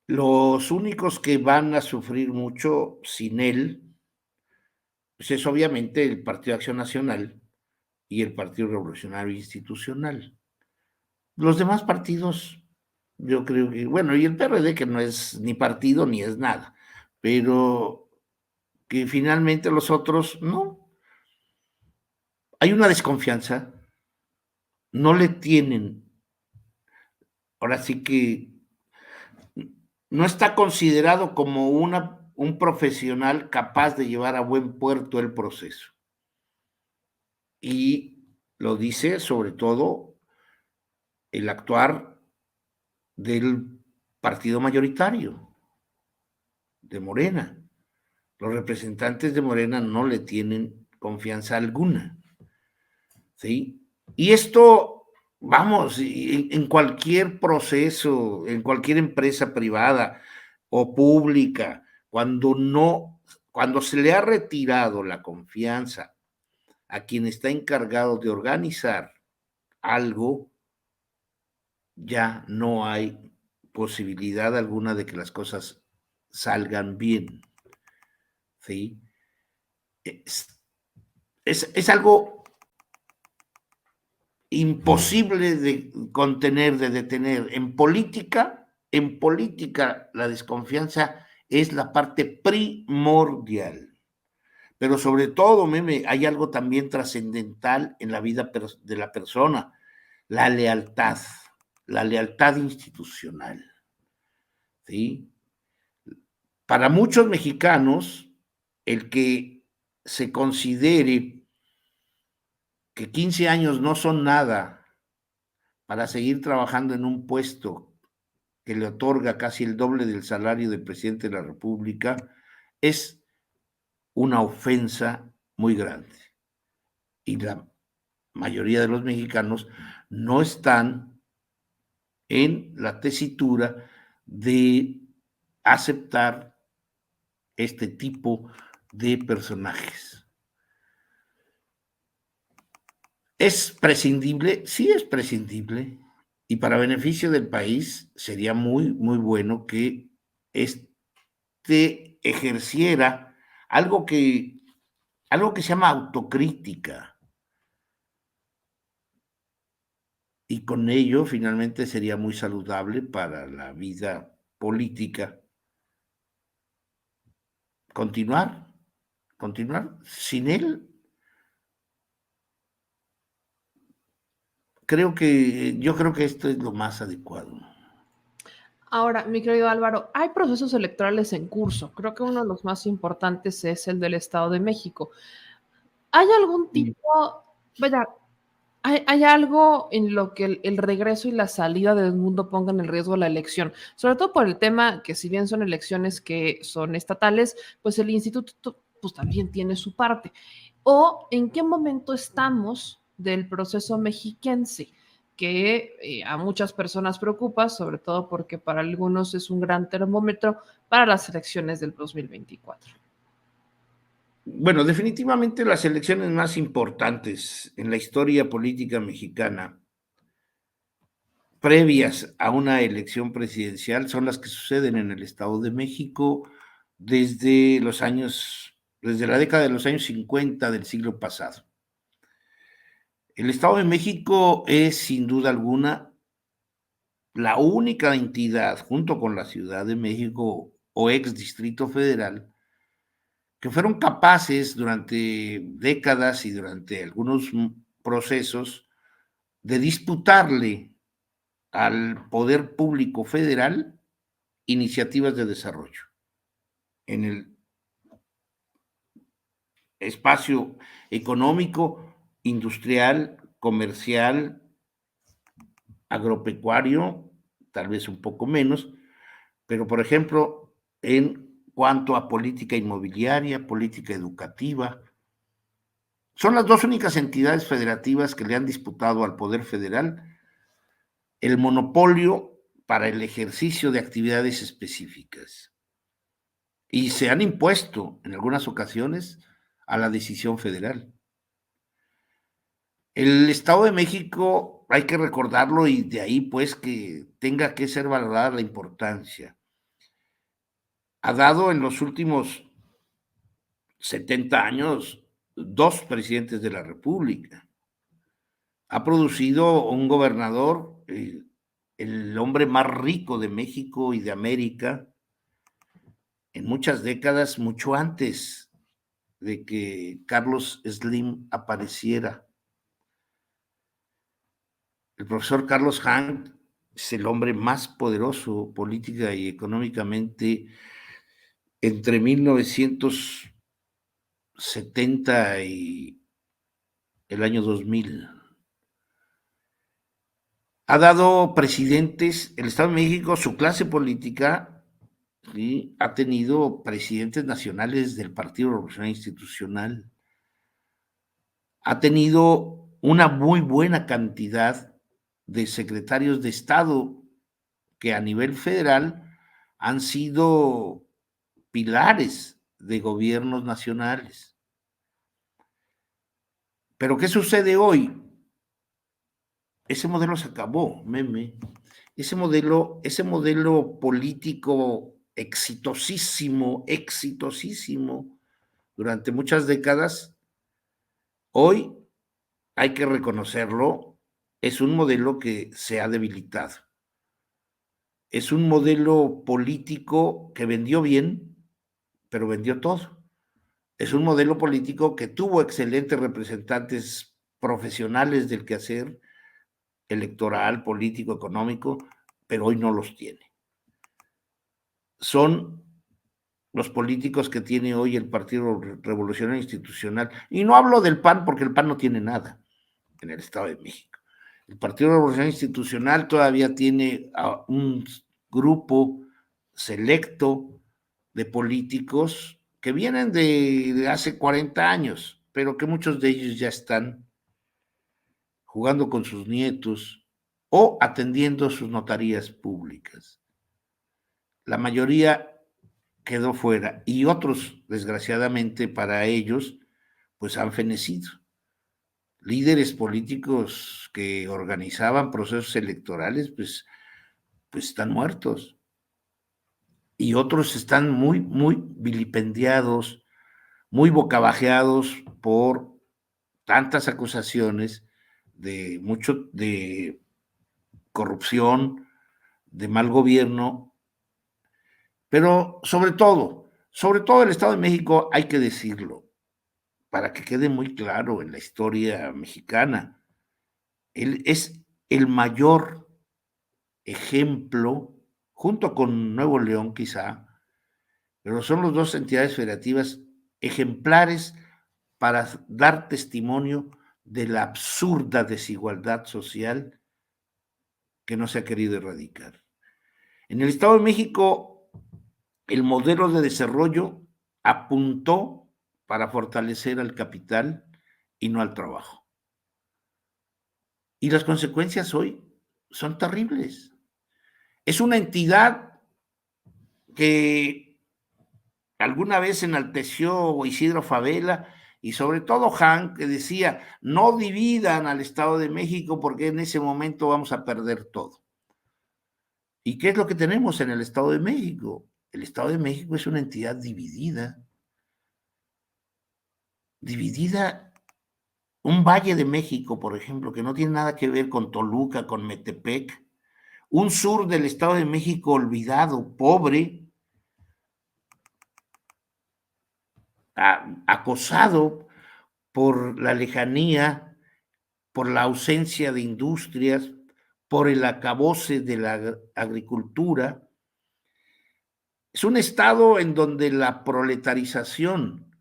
B: Los únicos que van a sufrir mucho sin él, pues es obviamente el Partido Acción Nacional y el Partido Revolucionario Institucional. Los demás partidos, yo creo que, bueno, y el PRD, que no es ni partido ni es nada, pero que finalmente los otros, no. Hay una desconfianza, no le tienen, ahora sí que no está considerado como un profesional capaz de llevar a buen puerto el proceso. Y lo dice sobre todo el actuar del partido mayoritario, de Morena. Los representantes de Morena no le tienen confianza alguna, ¿sí? Y esto, vamos, en cualquier proceso, en cualquier empresa privada o pública, cuando se le ha retirado la confianza a quien está encargado de organizar algo, ya no hay posibilidad alguna de que las cosas salgan bien, ¿sí? Es, es algo imposible de contener, de detener. En política la desconfianza es la parte primordial. Pero sobre todo, meme, hay algo también trascendental en la vida de la persona, la lealtad, la lealtad institucional, ¿sí? Para muchos mexicanos, el que se considere que 15 años no son nada para seguir trabajando en un puesto que le otorga casi el doble del salario del presidente de la República, es una ofensa muy grande. Y la mayoría de los mexicanos no están en la tesitura de aceptar este tipo de personajes. ¿Es prescindible? Sí, es prescindible. Y para beneficio del país sería muy, muy bueno que ejerciera algo que, algo que se llama autocrítica. Y con ello finalmente sería muy saludable para la vida política continuar, continuar. Sin él, yo creo que esto es lo más adecuado.
A: Ahora, mi querido Álvaro, hay procesos electorales en curso. Creo que uno de los más importantes es el del Estado de México. ¿Hay algún tipo, vaya, hay algo en lo que el regreso y la salida del mundo pongan en riesgo la elección? Sobre todo por el tema que si bien son elecciones que son estatales, pues el instituto pues también tiene su parte. ¿O en qué momento estamos del proceso mexiquense? Que a muchas personas preocupa, sobre todo porque para algunos es un gran termómetro para las elecciones del 2024.
B: Bueno, definitivamente las elecciones más importantes en la historia política mexicana, previas a una elección presidencial, son las que suceden en el Estado de México desde desde la década de los años 50 del siglo pasado. El Estado de México es, sin duda alguna, la única entidad, junto con la Ciudad de México o ex Distrito Federal, que fueron capaces durante décadas y durante algunos procesos de disputarle al poder público federal iniciativas de desarrollo en el espacio económico, industrial, comercial, agropecuario, tal vez un poco menos, pero por ejemplo, en cuanto a política inmobiliaria, política educativa, son las dos únicas entidades federativas que le han disputado al Poder Federal el monopolio para el ejercicio de actividades específicas. Y se han impuesto en algunas ocasiones a la decisión federal. El Estado de México, hay que recordarlo y de ahí pues que tenga que ser valorada la importancia. Ha dado en los últimos 70 años dos presidentes de la República. Ha producido un gobernador, el hombre más rico de México y de América, en muchas décadas, mucho antes de que Carlos Slim apareciera. El profesor Carlos Hank es el hombre más poderoso política y económicamente entre 1970 y el año 2000. Ha dado presidentes, el Estado de México, su clase política, ¿sí? Ha tenido presidentes nacionales del Partido Revolucionario Institucional, ha tenido una muy buena cantidad de secretarios de Estado que a nivel federal han sido pilares de gobiernos nacionales. Pero ¿qué sucede hoy? Ese modelo se acabó, meme. Ese modelo político exitosísimo durante muchas décadas, hoy hay que reconocerlo, es un modelo que se ha debilitado. Es un modelo político que vendió bien, pero vendió todo. Es un modelo político que tuvo excelentes representantes profesionales del quehacer electoral, político, económico, pero hoy no los tiene. Son los políticos que tiene hoy el Partido Revolucionario Institucional. Y no hablo del PAN porque el PAN no tiene nada en el Estado de México. El Partido Revolucionario Institucional todavía tiene a un grupo selecto de políticos que vienen de hace 40 años, pero que muchos de ellos ya están jugando con sus nietos o atendiendo sus notarías públicas. La mayoría quedó fuera y otros, desgraciadamente para ellos, pues han fenecido. Líderes políticos que organizaban procesos electorales, pues están muertos. Y otros están muy vilipendiados, muy bocabajeados por tantas acusaciones de corrupción, de mal gobierno, pero sobre todo el Estado de México, hay que decirlo, para que quede muy claro en la historia mexicana, él es el mayor ejemplo, junto con Nuevo León quizá, pero son las dos entidades federativas ejemplares para dar testimonio de la absurda desigualdad social que no se ha querido erradicar. En el Estado de México, el modelo de desarrollo apuntó para fortalecer al capital y no al trabajo. Y las consecuencias hoy son terribles. Es una entidad que alguna vez enalteció Isidro Fabela y sobre todo Hank, que decía, no dividan al Estado de México porque en ese momento vamos a perder todo. ¿Y qué es lo que tenemos en el Estado de México? El Estado de México es una entidad dividida. Dividida, un Valle de México, por ejemplo, que no tiene nada que ver con Toluca, con Metepec. Un sur del Estado de México olvidado, pobre, acosado por la lejanía, por la ausencia de industrias, por el acabose de la agricultura. Es un estado en donde la proletarización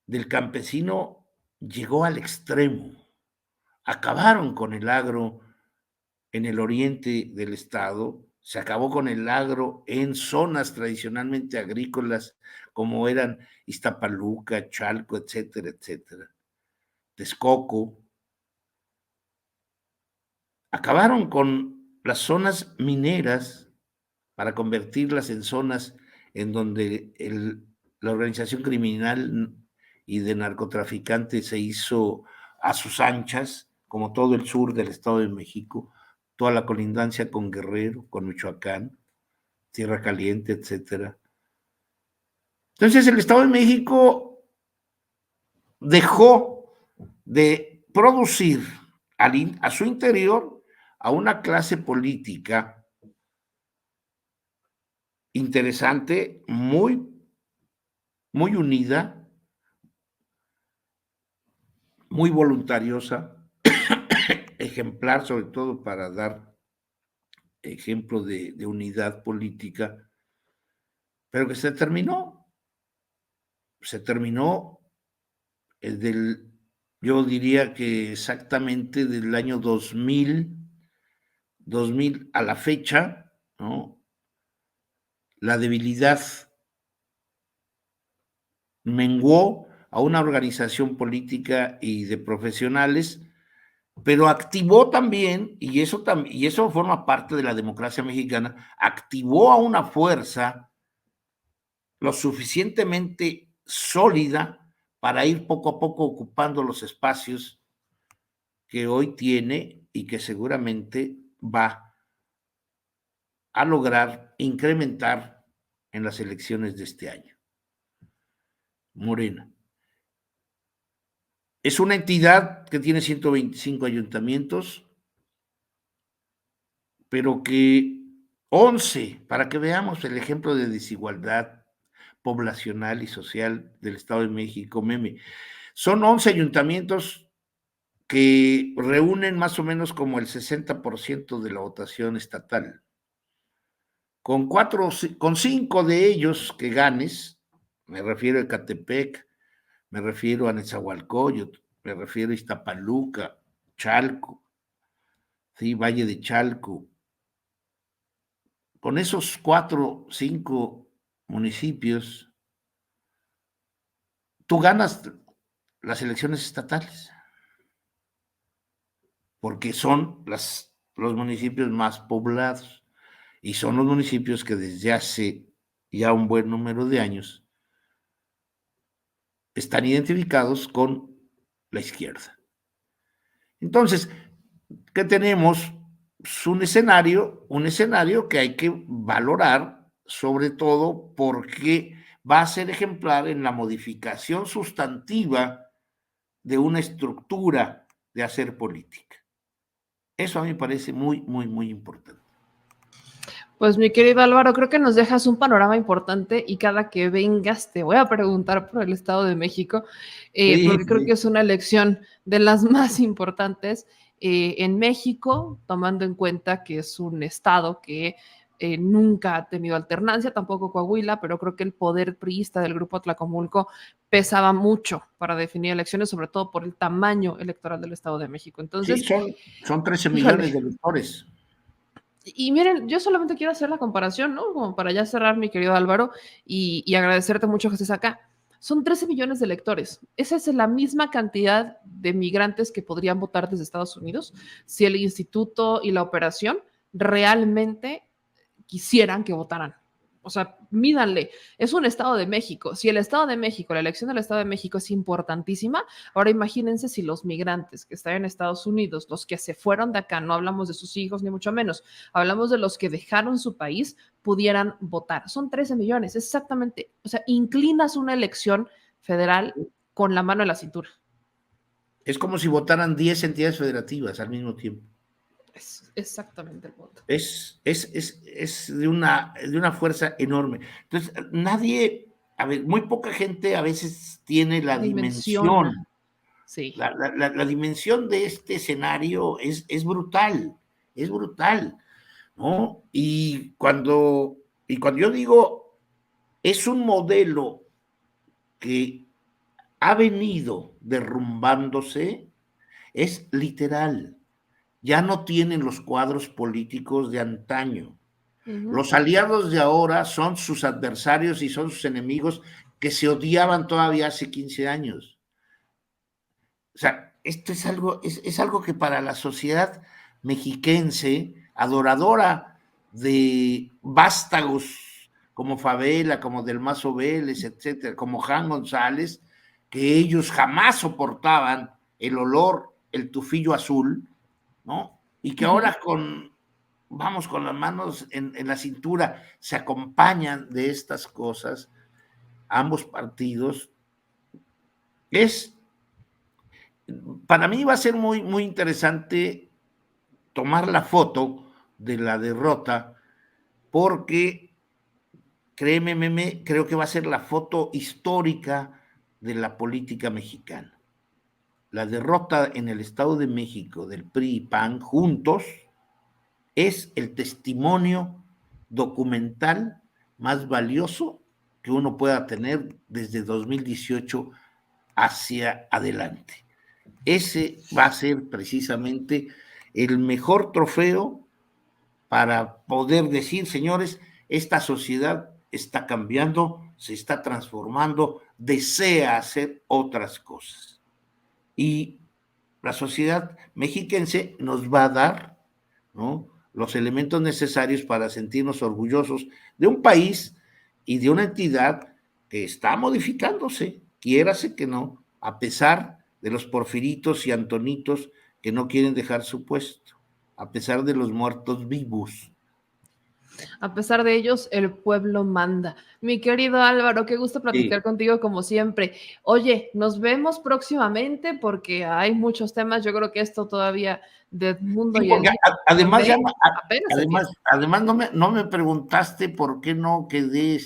B: del campesino llegó al extremo. Acabaron con el agro en el oriente del estado, se acabó con el agro en zonas tradicionalmente agrícolas como eran Iztapaluca, Chalco, etcétera, etcétera. Texcoco. Acabaron con las zonas mineras para convertirlas en zonas en donde la organización criminal y de narcotraficantes se hizo a sus anchas, como todo el sur del Estado de México, toda la colindancia con Guerrero, con Michoacán, Tierra Caliente, etcétera. Entonces el Estado de México dejó de producir a su interior a una clase política interesante, muy, muy unida, muy voluntariosa, ejemplar sobre todo para dar ejemplo de unidad política, pero que se terminó yo diría que exactamente del año 2000 a la fecha, ¿no? La debilidad menguó a una organización política y de profesionales, pero activó también, y eso forma parte de la democracia mexicana, activó a una fuerza lo suficientemente sólida para ir poco a poco ocupando los espacios que hoy tiene y que seguramente va a lograr incrementar en las elecciones de este año. Morena. Es una entidad que tiene 125 ayuntamientos, pero que 11, para que veamos el ejemplo de desigualdad poblacional y social del Estado de México, meme, son 11 ayuntamientos que reúnen más o menos como el 60% de la votación estatal. Con 5 de ellos que ganes, me refiero a Ecatepec, me refiero a Nezahualcóyotl, me refiero a Iztapaluca, Chalco, ¿sí? Valle de Chalco. Con esos 4, 5 municipios, tú ganas las elecciones estatales, porque son los municipios más poblados y son los municipios que desde hace ya un buen número de años están identificados con la izquierda. Entonces, ¿qué tenemos? Pues un escenario que hay que valorar, sobre todo porque va a ser ejemplar en la modificación sustantiva de una estructura de hacer política. Eso a mí me parece muy, muy, muy importante.
A: Pues mi querido Álvaro, creo que nos dejas un panorama importante y cada que vengas te voy a preguntar por el Estado de México,
B: Sí,
A: porque creo que es una elección de las más importantes. en México, tomando en cuenta que es un estado que nunca ha tenido alternancia, tampoco Coahuila, pero creo que el poder priista del grupo Tlacomulco pesaba mucho para definir elecciones, sobre todo por el tamaño electoral del Estado de México.
B: Sí,
A: Entonces,
B: son 13
A: híjole.
B: millones de electores.
A: Y miren, yo solamente quiero hacer la comparación, ¿no? Como para ya cerrar, mi querido Álvaro, y agradecerte mucho que estés acá. Son 13 millones de electores. Esa es la misma cantidad de migrantes que podrían votar desde Estados Unidos si el instituto y la operación realmente quisieran que votaran. O sea, mídanle, es un Estado de México. Si el Estado de México, la elección del Estado de México es importantísima, ahora imagínense si los migrantes que están en Estados Unidos, los que se fueron de acá, no hablamos de sus hijos ni mucho menos, hablamos de los que dejaron su país, pudieran votar. Son 13 millones, exactamente. O sea, inclinas una elección federal con la mano en la cintura.
B: Es como si votaran 10 entidades federativas al mismo tiempo.
A: Es exactamente el voto.
B: Es de una fuerza enorme. Entonces, nadie, a ver, muy poca gente a veces tiene la
A: Dimensiona,
B: dimensión.
A: sí.
B: La dimensión de este escenario es brutal, es brutal, ¿no? Y cuando yo digo, es un modelo que ha venido derrumbándose, es literal. Ya no tienen los cuadros políticos de antaño.
A: Uh-huh.
B: Los aliados de ahora son sus adversarios y son sus enemigos que se odiaban todavía hace 15 años. O sea, esto es algo que para la sociedad mexiquense, adoradora de vástagos como Favela, como Del Mazo Vélez, etcétera, como Jan González, que ellos jamás soportaban el olor, el tufillo azul, ¿no? Y que
A: Uh-huh.
B: ahora vamos con las manos en la cintura, se acompañan de estas cosas, ambos partidos, es para mí va a ser muy, muy interesante tomar la foto de la derrota, porque créeme, Meme, creo que va a ser la foto histórica de la política mexicana. La derrota en el Estado de México del PRI y PAN juntos es el testimonio documental más valioso que uno pueda tener desde 2018 hacia adelante. Ese va a ser precisamente el mejor trofeo para poder decir, señores, esta sociedad está cambiando, se está transformando, desea hacer otras cosas. Y la sociedad mexiquense nos va a dar, ¿no?, los elementos necesarios para sentirnos orgullosos de un país y de una entidad que está modificándose, quiérase que no, a pesar de los porfiritos y antonitos que no quieren dejar su puesto, a pesar de los muertos vivos.
A: A pesar de ellos, el pueblo manda. Mi querido Álvaro, qué gusto platicar
B: Sí.
A: contigo como siempre. Oye, nos vemos próximamente porque hay muchos temas. Yo creo que esto todavía del mundo
B: Sí,
A: y el
B: porque además,
A: IFB apenas
B: además,
A: empieza.
B: además no me preguntaste por qué no quedé,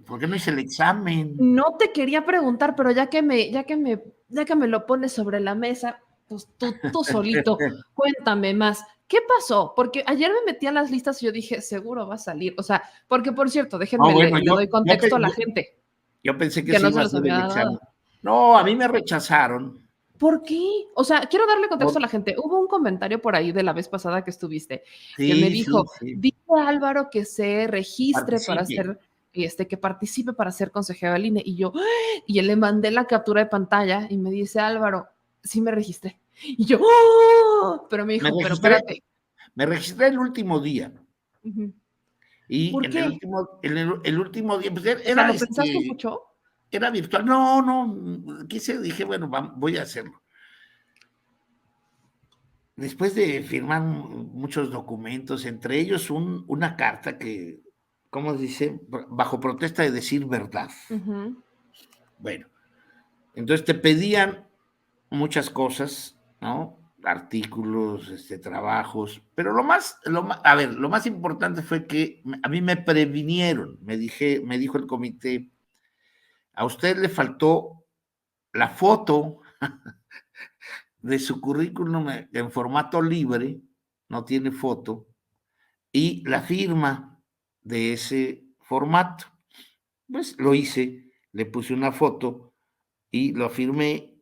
B: por qué no hice el examen.
A: No te quería preguntar, pero ya que me lo pones sobre la mesa, pues tú solito, cuéntame más. ¿Qué pasó? Porque ayer me metí a las listas y yo dije, seguro va a salir. O sea, porque por cierto,
B: No,
A: déjenme
B: bueno,
A: le doy contexto a la gente
B: yo pensé que
A: que
B: sí
A: no
B: iba
A: se
B: a
A: los
B: hacer
A: había
B: el
A: dado.
B: examen. No, a mí me rechazaron.
A: ¿Por qué? O sea, quiero darle contexto a
B: Por-
A: la gente. Hubo un comentario por ahí de la vez pasada que estuviste que me
B: sí, sí,
A: dijo,
B: sí,
A: dile a Álvaro que se registre para
B: participe.
A: ser, que participe para ser consejero del INE. Y yo, ¡ah! Y él le mandé la captura de pantalla y me dice, Álvaro, sí me registré. Y yo, ¡oh! Pero me
B: Me
A: dijo, pero
B: registré,
A: espérate.
B: me registré el último día.
A: Ujú.
B: Y
A: ¿Por
B: en el
A: qué?
B: último, el último día, pues
A: O sea, ¿lo pensaste mucho?
B: era virtual. No, no, dije, bueno, voy a hacerlo. Después de firmar muchos documentos, entre ellos una carta que, ¿cómo dice? Bajo protesta de decir verdad.
A: Ujú.
B: Bueno, entonces te pedían muchas cosas, ¿no? Artículos, trabajos, pero a ver, lo más importante fue que a mí me previnieron, me dijo el comité, a usted le faltó la foto de su currículum en formato libre, no tiene foto, y la firma de ese formato. Pues lo hice, le puse una foto y lo firmé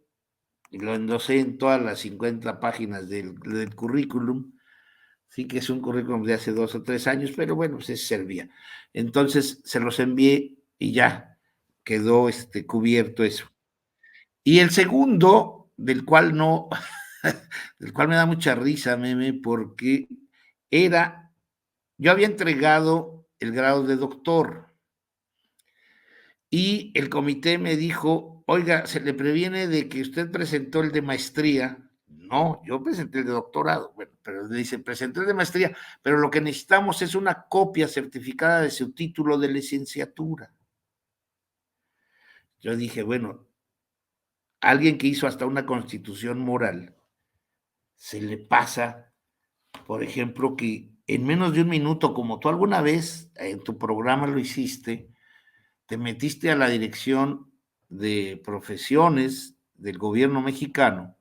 B: y lo endosé en todas las 50 páginas del currículum. Sí que es un currículum de hace 2 o 3 años, pero bueno, pues ese servía. Entonces se los envié y ya quedó cubierto eso. Y el segundo, del cual no, del cual me da mucha risa, meme, porque yo había entregado el grado de doctor y el comité me dijo, oiga, se le previene de que usted presentó el de maestría. No, yo presenté el de doctorado. Bueno, pero dice, presenté el de maestría, pero lo que necesitamos es una copia certificada de su título de licenciatura. Yo dije, bueno, alguien que hizo hasta una constitución moral, se le pasa, por ejemplo, que en menos de un minuto, como tú alguna vez en tu programa lo hiciste, te metiste a la dirección de profesiones del gobierno mexicano.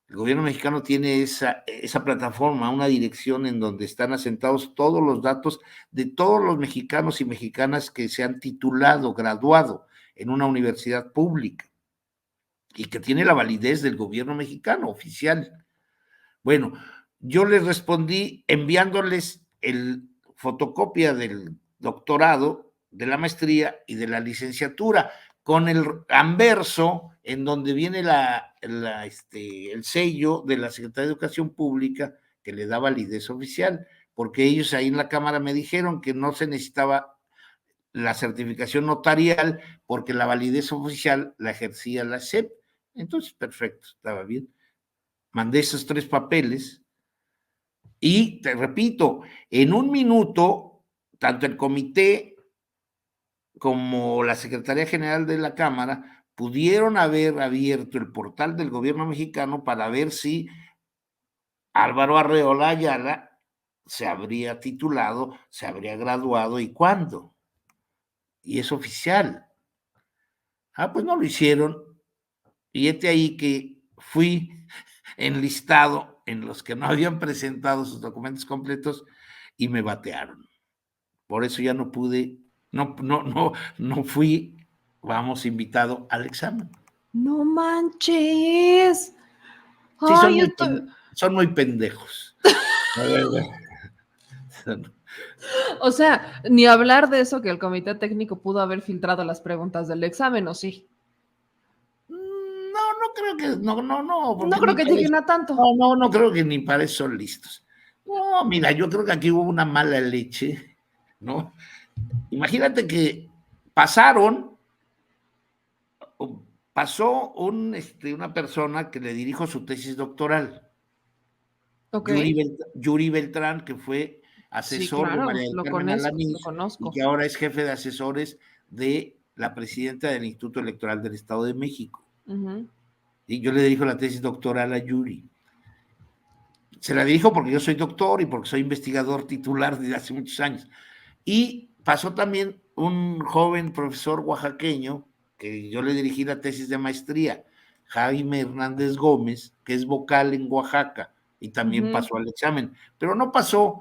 B: El gobierno mexicano tiene esa plataforma, una dirección en donde están asentados todos los datos de todos los mexicanos y mexicanas que se han titulado, graduado en una universidad pública y que tiene la validez del gobierno mexicano oficial. Bueno, yo les respondí enviándoles el fotocopia del doctorado, de la maestría y de la licenciatura, con el anverso en donde viene el sello de la Secretaría de Educación Pública que le da validez oficial, porque ellos ahí en la Cámara me dijeron que no se necesitaba la certificación notarial porque la validez oficial la ejercía la SEP. Entonces, perfecto, estaba bien. Mandé esos 3 papeles y te repito, en un minuto, tanto el comité como la Secretaría General de la Cámara pudieron haber abierto el portal del gobierno mexicano para ver si Álvaro Arreola Ayala se habría titulado, se habría graduado y cuándo. Y es oficial. Pues no lo hicieron. Y ahí que fui enlistado en los que no habían presentado sus documentos completos y me batearon. Por eso ya no pude, no fui, vamos, invitado al examen.
A: No manches.
B: Sí,
A: Ay,
B: son muy pendejos.
A: O sea, ni hablar de eso que el comité técnico pudo haber filtrado las preguntas del examen, ¿o sí?
B: No creo que, no,
A: No
B: porque
A: creo
B: ni
A: que
B: para eso,
A: lleguen a tanto.
B: no creo que ni para eso son listos. No, mira, yo creo que aquí hubo una mala leche, ¿no? Imagínate que pasó una persona que le dirijo su tesis doctoral,
A: Ok.
B: Yuri Beltrán, que fue
A: Sí,
B: asesor de
A: claro,
B: María del
A: lo
B: Carmen
A: conozco, lo
B: Alanís y
A: conozco.
B: que ahora es jefe de asesores de la presidenta del Instituto Electoral del Estado de México.
A: Uh-huh.
B: Y yo le dirijo la tesis doctoral a Yuri. Se la dirijo porque yo soy doctor y porque soy investigador titular desde hace muchos años. Y pasó también un joven profesor oaxaqueño que yo le dirigí la tesis de maestría, Jaime Hernández Gómez, que es vocal en Oaxaca y también
A: Uh-huh.
B: pasó al examen, pero no pasó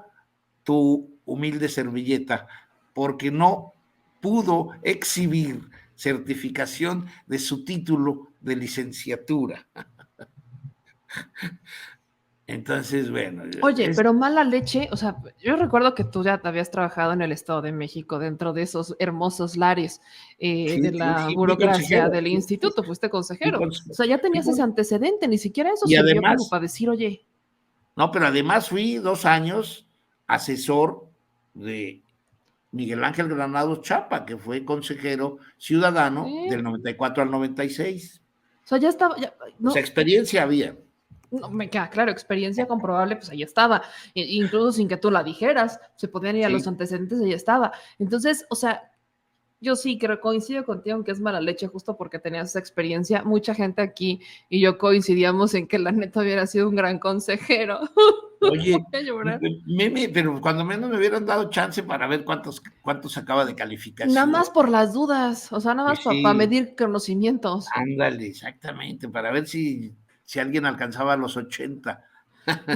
B: tu humilde servilleta porque no pudo exhibir certificación de su título de licenciatura. Entonces, bueno,
A: Oye, pero mala leche, o sea, yo recuerdo que tú ya te habías trabajado en el Estado de México dentro de esos hermosos lares de la
B: sí, fui
A: burocracia
B: consejero,
A: del instituto, fuiste
B: fui
A: consejero. O
B: consejero,
A: sea, ya
B: fui
A: tenías ese
B: con-
A: antecedente, ni siquiera eso
B: y
A: sirvió como
B: además,
A: para decir, oye,
B: no, pero además fui 2 años asesor de Miguel Ángel Granados Chapa, que fue consejero ciudadano
A: ¿eh?
B: del 94 al 96.
A: O sea, ya estaba,
B: O sea,
A: no,
B: experiencia había.
A: no, me queda claro, experiencia comprobable, pues ahí estaba, incluso sin que tú la dijeras, se podían ir a los
B: Sí,
A: antecedentes, ahí estaba. Entonces, o sea, yo sí creo, coincido contigo en que es mala leche justo porque tenías esa experiencia. Mucha gente aquí y yo coincidíamos en que la neta hubiera sido un gran consejero. Voy
B: oye,
A: a llorar.
B: pero cuando menos me hubieran dado chance para ver cuántos sacaba de
A: Nada
B: calificación.
A: más por las dudas, o sea, nada más
B: Pues
A: para
B: sí,
A: medir conocimientos.
B: ándale, exactamente, para ver si si alguien alcanzaba los 80.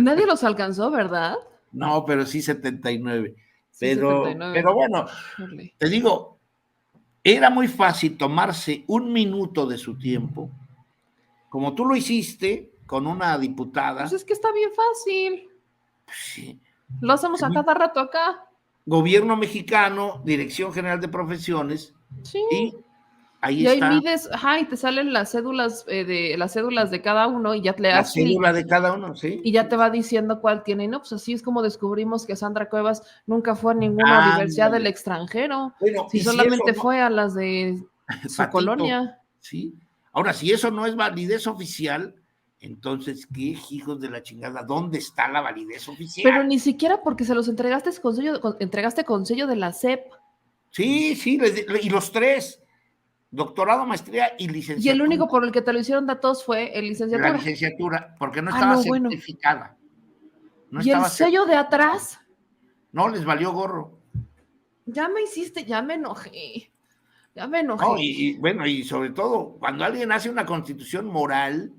A: Nadie los alcanzó, ¿verdad?
B: No, pero sí 79.
A: Sí, 79.
B: Pero bueno,
A: Híjole.
B: te digo, era muy fácil tomarse un minuto de su tiempo, como tú lo hiciste con una diputada.
A: Pues es que está bien fácil.
B: Sí.
A: Lo hacemos a cada rato acá.
B: Gobierno mexicano, Dirección General de Profesiones,
A: Sí.
B: y ahí
A: Y ahí
B: está
A: mides, ajá, y te salen las cédulas de cada uno y ya le
B: la
A: das clic
B: cédula de cada uno, ¿sí?
A: y ya te va diciendo cuál tiene. Y no, pues así es como descubrimos que Sandra Cuevas nunca fue a ninguna universidad del
B: Ándale.
A: extranjero,
B: Bueno,
A: si
B: y si eso
A: solamente
B: no,
A: fue a las de su
B: Patito,
A: colonia.
B: ¿sí? Ahora, si eso no es validez oficial, entonces, ¿qué hijos de la chingada? ¿Dónde está la validez oficial?
A: Pero ni siquiera porque se los entregaste con sello de la SEP.
B: Sí, sí, y los tres, doctorado, maestría y
A: Y el
B: licenciatura.
A: único por el que te lo hicieron datos fue el
B: La
A: licenciatura.
B: licenciatura, porque no
A: Ah,
B: estaba
A: no, bueno.
B: certificada. No
A: Y el
B: estaba
A: sello de
B: certificada.
A: atrás,
B: No, les valió gorro.
A: ya me enojé. Ya me
B: No,
A: enojé.
B: bueno, y sobre todo, cuando alguien hace una constitución moral,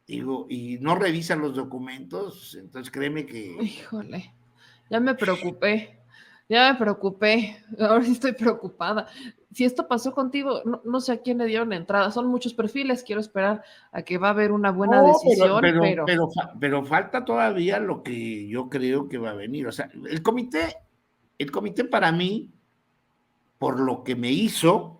B: digo, y no revisa los documentos, entonces créeme que...
A: Híjole, ya me preocupé. Ya me preocupé. Ahora sí estoy preocupada. Si esto pasó contigo, no sé a quién le dieron entrada. Son muchos perfiles. Quiero esperar a que va a haber una buena
B: No,
A: decisión, pero
B: pero falta todavía lo que yo creo que va a venir. O sea, el comité para mí, por lo que me hizo,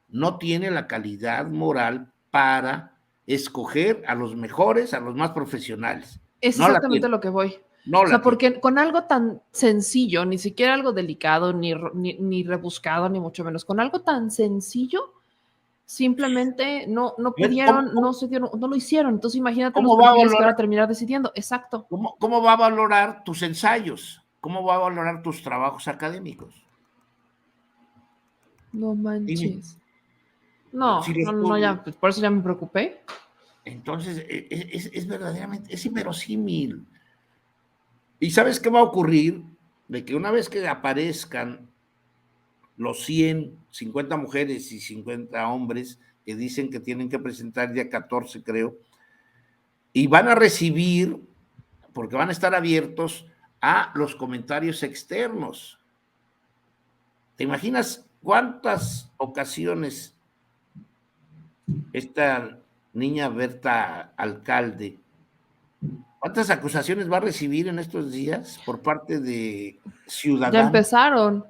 B: no tiene la calidad moral para escoger a los mejores, a los más profesionales.
A: es
B: No la
A: exactamente
B: tiene,
A: lo que voy.
B: no
A: O sea,
B: la tiene.
A: porque con algo tan sencillo, ni siquiera algo delicado, ni rebuscado, ni mucho menos, con algo tan sencillo, simplemente no
B: ¿Cómo,
A: pudieron, no se dieron, no lo hicieron. Entonces imagínate los
B: cómo va a
A: perfiles que van
B: valorar,
A: a terminar decidiendo. Exacto.
B: cómo va a valorar tus ensayos? ¿Cómo va a valorar tus trabajos académicos?
A: No
B: Dime,
A: manches.
B: si
A: No, ya, pues, por eso ya me preocupé.
B: entonces es verdaderamente, es inverosímil. ¿Y sabes qué va a ocurrir? De que una vez que aparezcan los 150 mujeres y 50 hombres que dicen que tienen que presentar el día 14, creo, y van a recibir, porque van a estar abiertos a los comentarios externos. ¿Te imaginas cuántas ocasiones esta niña Berta Alcalde, cuántas acusaciones va a recibir en estos días por parte de
A: Ya
B: ciudadanos?
A: empezaron,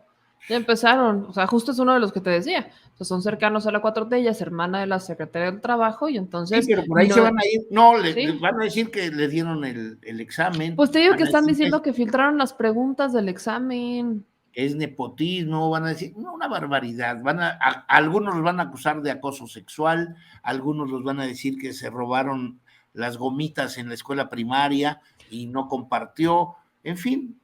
A: ya empezaron. O sea, justo es uno de los que te decía. O sea, son cercanos a la 4T, ella es hermana de la secretaria del Trabajo y
B: Sí,
A: entonces
B: pero por ahí
A: no,
B: se van a ir. No, le
A: ¿sí?
B: van a decir que le dieron el examen.
A: Pues te digo
B: Van
A: que
B: a
A: están
B: decir
A: diciendo que filtraron las preguntas del examen.
B: que es nepotismo. Van a decir, no, una barbaridad. Algunos los van a acusar de acoso sexual. Algunos los van a decir que se robaron las gomitas en la escuela primaria y no compartió. En fin,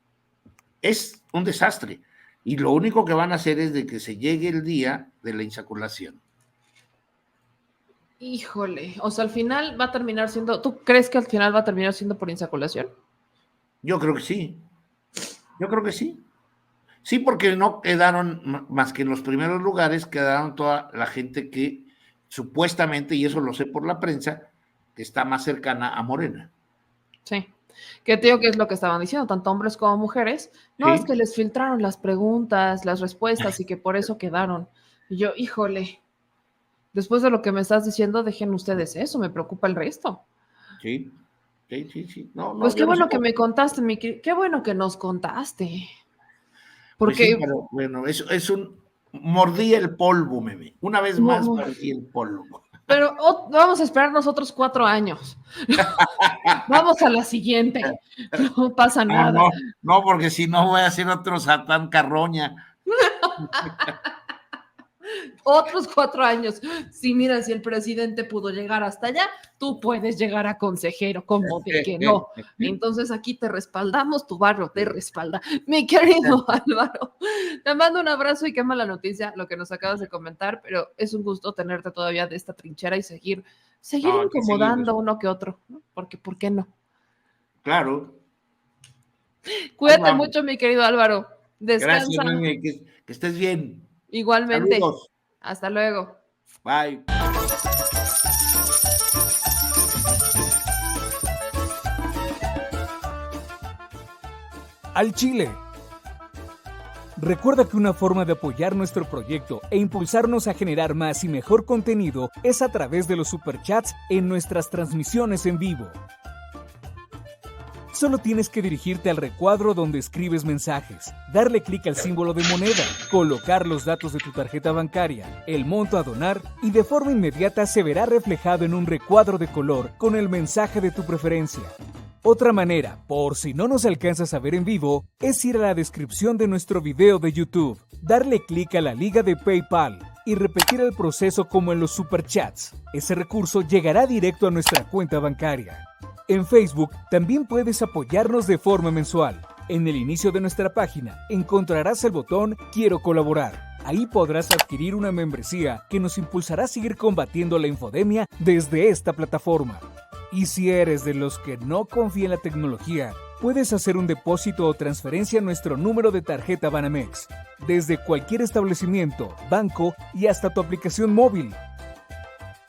B: es un desastre. Y lo único que van a hacer es de que se llegue el día de la insaculación.
A: Híjole, o sea, al final va a terminar siendo, ¿tú crees que al final va a terminar siendo por insaculación?
B: Yo creo que sí. Yo creo que sí. Sí, porque no quedaron más que en los primeros lugares, quedaron toda la gente que supuestamente, y eso lo sé por la prensa, que está más cercana a Morena.
A: Sí. Que te digo que es lo que estaban diciendo, tanto hombres como mujeres. No, es
B: Sí,
A: que les filtraron las preguntas, las respuestas y que por eso quedaron. Y yo, híjole, después de lo que me estás diciendo, dejen ustedes eso, me preocupa el resto.
B: sí, sí, sí, sí. No, no,
A: Pues qué
B: yo no sé
A: bueno que
B: cómo.
A: me contaste, qué bueno que nos contaste.
B: Pues sí,
A: Porque
B: pero bueno, es un. Mordí el polvo, meme. Una vez
A: mo-
B: más
A: mo-
B: mordí el polvo.
A: pero vamos a esperar nosotros 4 años. Vamos a la siguiente. No pasa
B: No,
A: nada.
B: no, no, porque si no voy a hacer otro Satán Carroña.
A: Otros 4 años. Sí, mira, si el presidente pudo llegar hasta allá, tú puedes llegar a consejero, como de que no. Entonces aquí te respaldamos, tu barrio te respalda. Mi querido Álvaro, te mando un abrazo y qué mala noticia lo que nos acabas de comentar, pero es un gusto tenerte todavía de esta trinchera y seguir
B: No, aquí seguimos.
A: incomodando uno que otro, ¿no? Porque, ¿por qué no?
B: Claro, ahí
A: Cuídate
B: vamos.
A: mucho, mi querido Álvaro.
B: Gracias,
A: Descansa
B: meme, que estés bien.
A: igualmente.
B: Saludos.
A: Hasta luego.
B: Bye.
C: al Chile. Recuerda que una forma de apoyar nuestro proyecto e impulsarnos a generar más y mejor contenido es a través de los superchats en nuestras transmisiones en vivo. Solo tienes que dirigirte al recuadro donde escribes mensajes, darle clic al símbolo de moneda, colocar los datos de tu tarjeta bancaria, el monto a donar y de forma inmediata se verá reflejado en un recuadro de color con el mensaje de tu preferencia. Otra manera, por si no nos alcanzas a ver en vivo, es ir a la descripción de nuestro video de YouTube, darle clic a la liga de PayPal y repetir el proceso como en los superchats. Ese recurso llegará directo a nuestra cuenta bancaria. En Facebook también puedes apoyarnos de forma mensual. En el inicio de nuestra página encontrarás el botón Quiero colaborar. Ahí podrás adquirir una membresía que nos impulsará a seguir combatiendo la infodemia desde esta plataforma. Y si eres de los que no confía en la tecnología, puedes hacer un depósito o transferencia a nuestro número de tarjeta Banamex, desde cualquier establecimiento, banco y hasta tu aplicación móvil.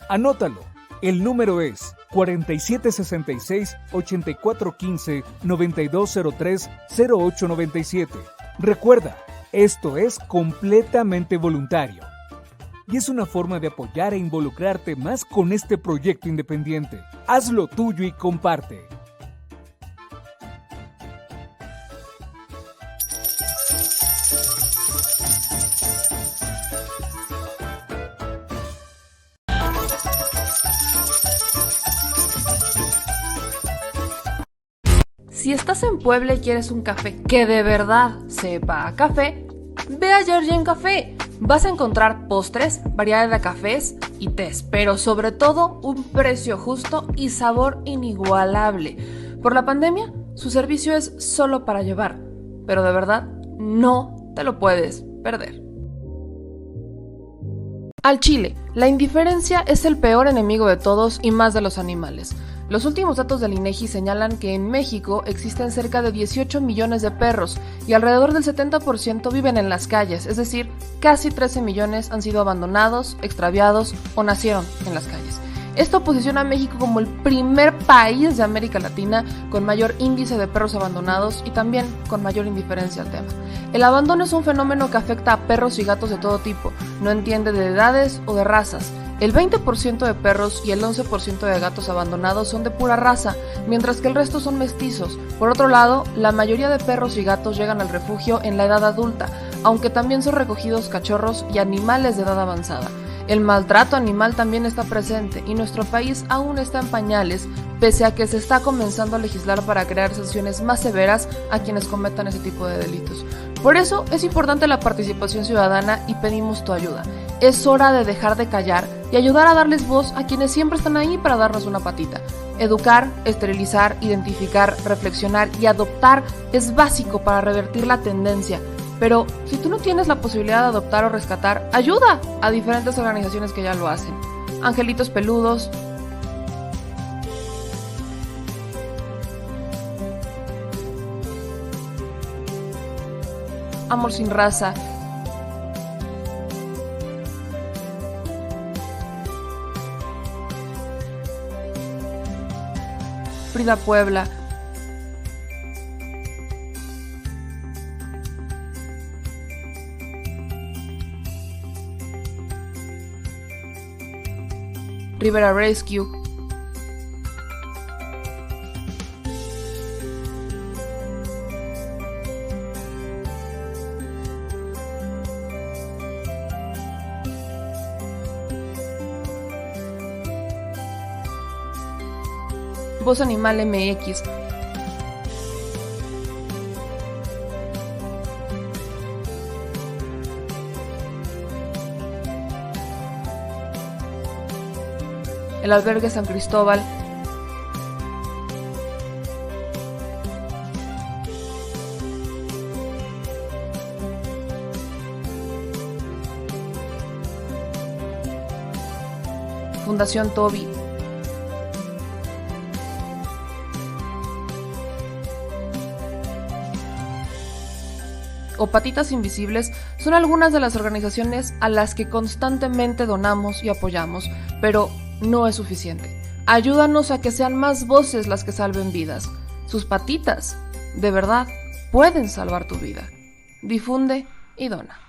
C: Anótalo. El número es 4766-8415-9203-0897. Recuerda, esto es completamente voluntario. Y es una forma de apoyar e involucrarte más con este proyecto independiente. Hazlo tuyo y comparte.
A: Si estás en Puebla y quieres un café que de verdad sepa a café, ve a Georgian Café. Vas a encontrar postres, variedad de cafés y tés, pero sobre todo un precio justo y sabor inigualable. Por la pandemia, su servicio es solo para llevar, pero de verdad no te lo puedes perder. Al Chile, la indiferencia es el peor enemigo de todos y más de los animales. Los últimos datos del INEGI señalan que en México existen cerca de 18 millones de perros y alrededor del 70% viven en las calles, es decir, casi 13 millones han sido abandonados, extraviados o nacieron en las calles. Esto posiciona a México como el primer país de América Latina con mayor índice de perros abandonados y también con mayor indiferencia al tema. El abandono es un fenómeno que afecta a perros y gatos de todo tipo, no entiende de edades o de razas. El 20% de perros y el 11% de gatos abandonados son de pura raza, mientras que el resto son mestizos. Por otro lado, la mayoría de perros y gatos llegan al refugio en la edad adulta, aunque también son recogidos cachorros y animales de edad avanzada. El maltrato animal también está presente y nuestro país aún está en pañales, pese a que se está comenzando a legislar para crear sanciones más severas a quienes cometan ese tipo de delitos. Por eso es importante la participación ciudadana y pedimos tu ayuda. Es hora de dejar de callar y ayudar a darles voz a quienes siempre están ahí para darnos una patita. Educar, esterilizar, identificar, reflexionar y adoptar es básico para revertir la tendencia. Pero si tú no tienes la posibilidad de adoptar o rescatar, ayuda a diferentes organizaciones que ya lo hacen. Angelitos Peludos, Amor Sin Raza, Frida Puebla, Rivera Rescue, Voz Animal MX, el Albergue San Cristóbal, Fundación Toby, o Patitas Invisibles son algunas de las organizaciones a las que constantemente donamos y apoyamos, pero no es suficiente. Ayúdanos a que sean más voces las que salven vidas. Sus patitas, de verdad, pueden salvar tu vida. Difunde y dona.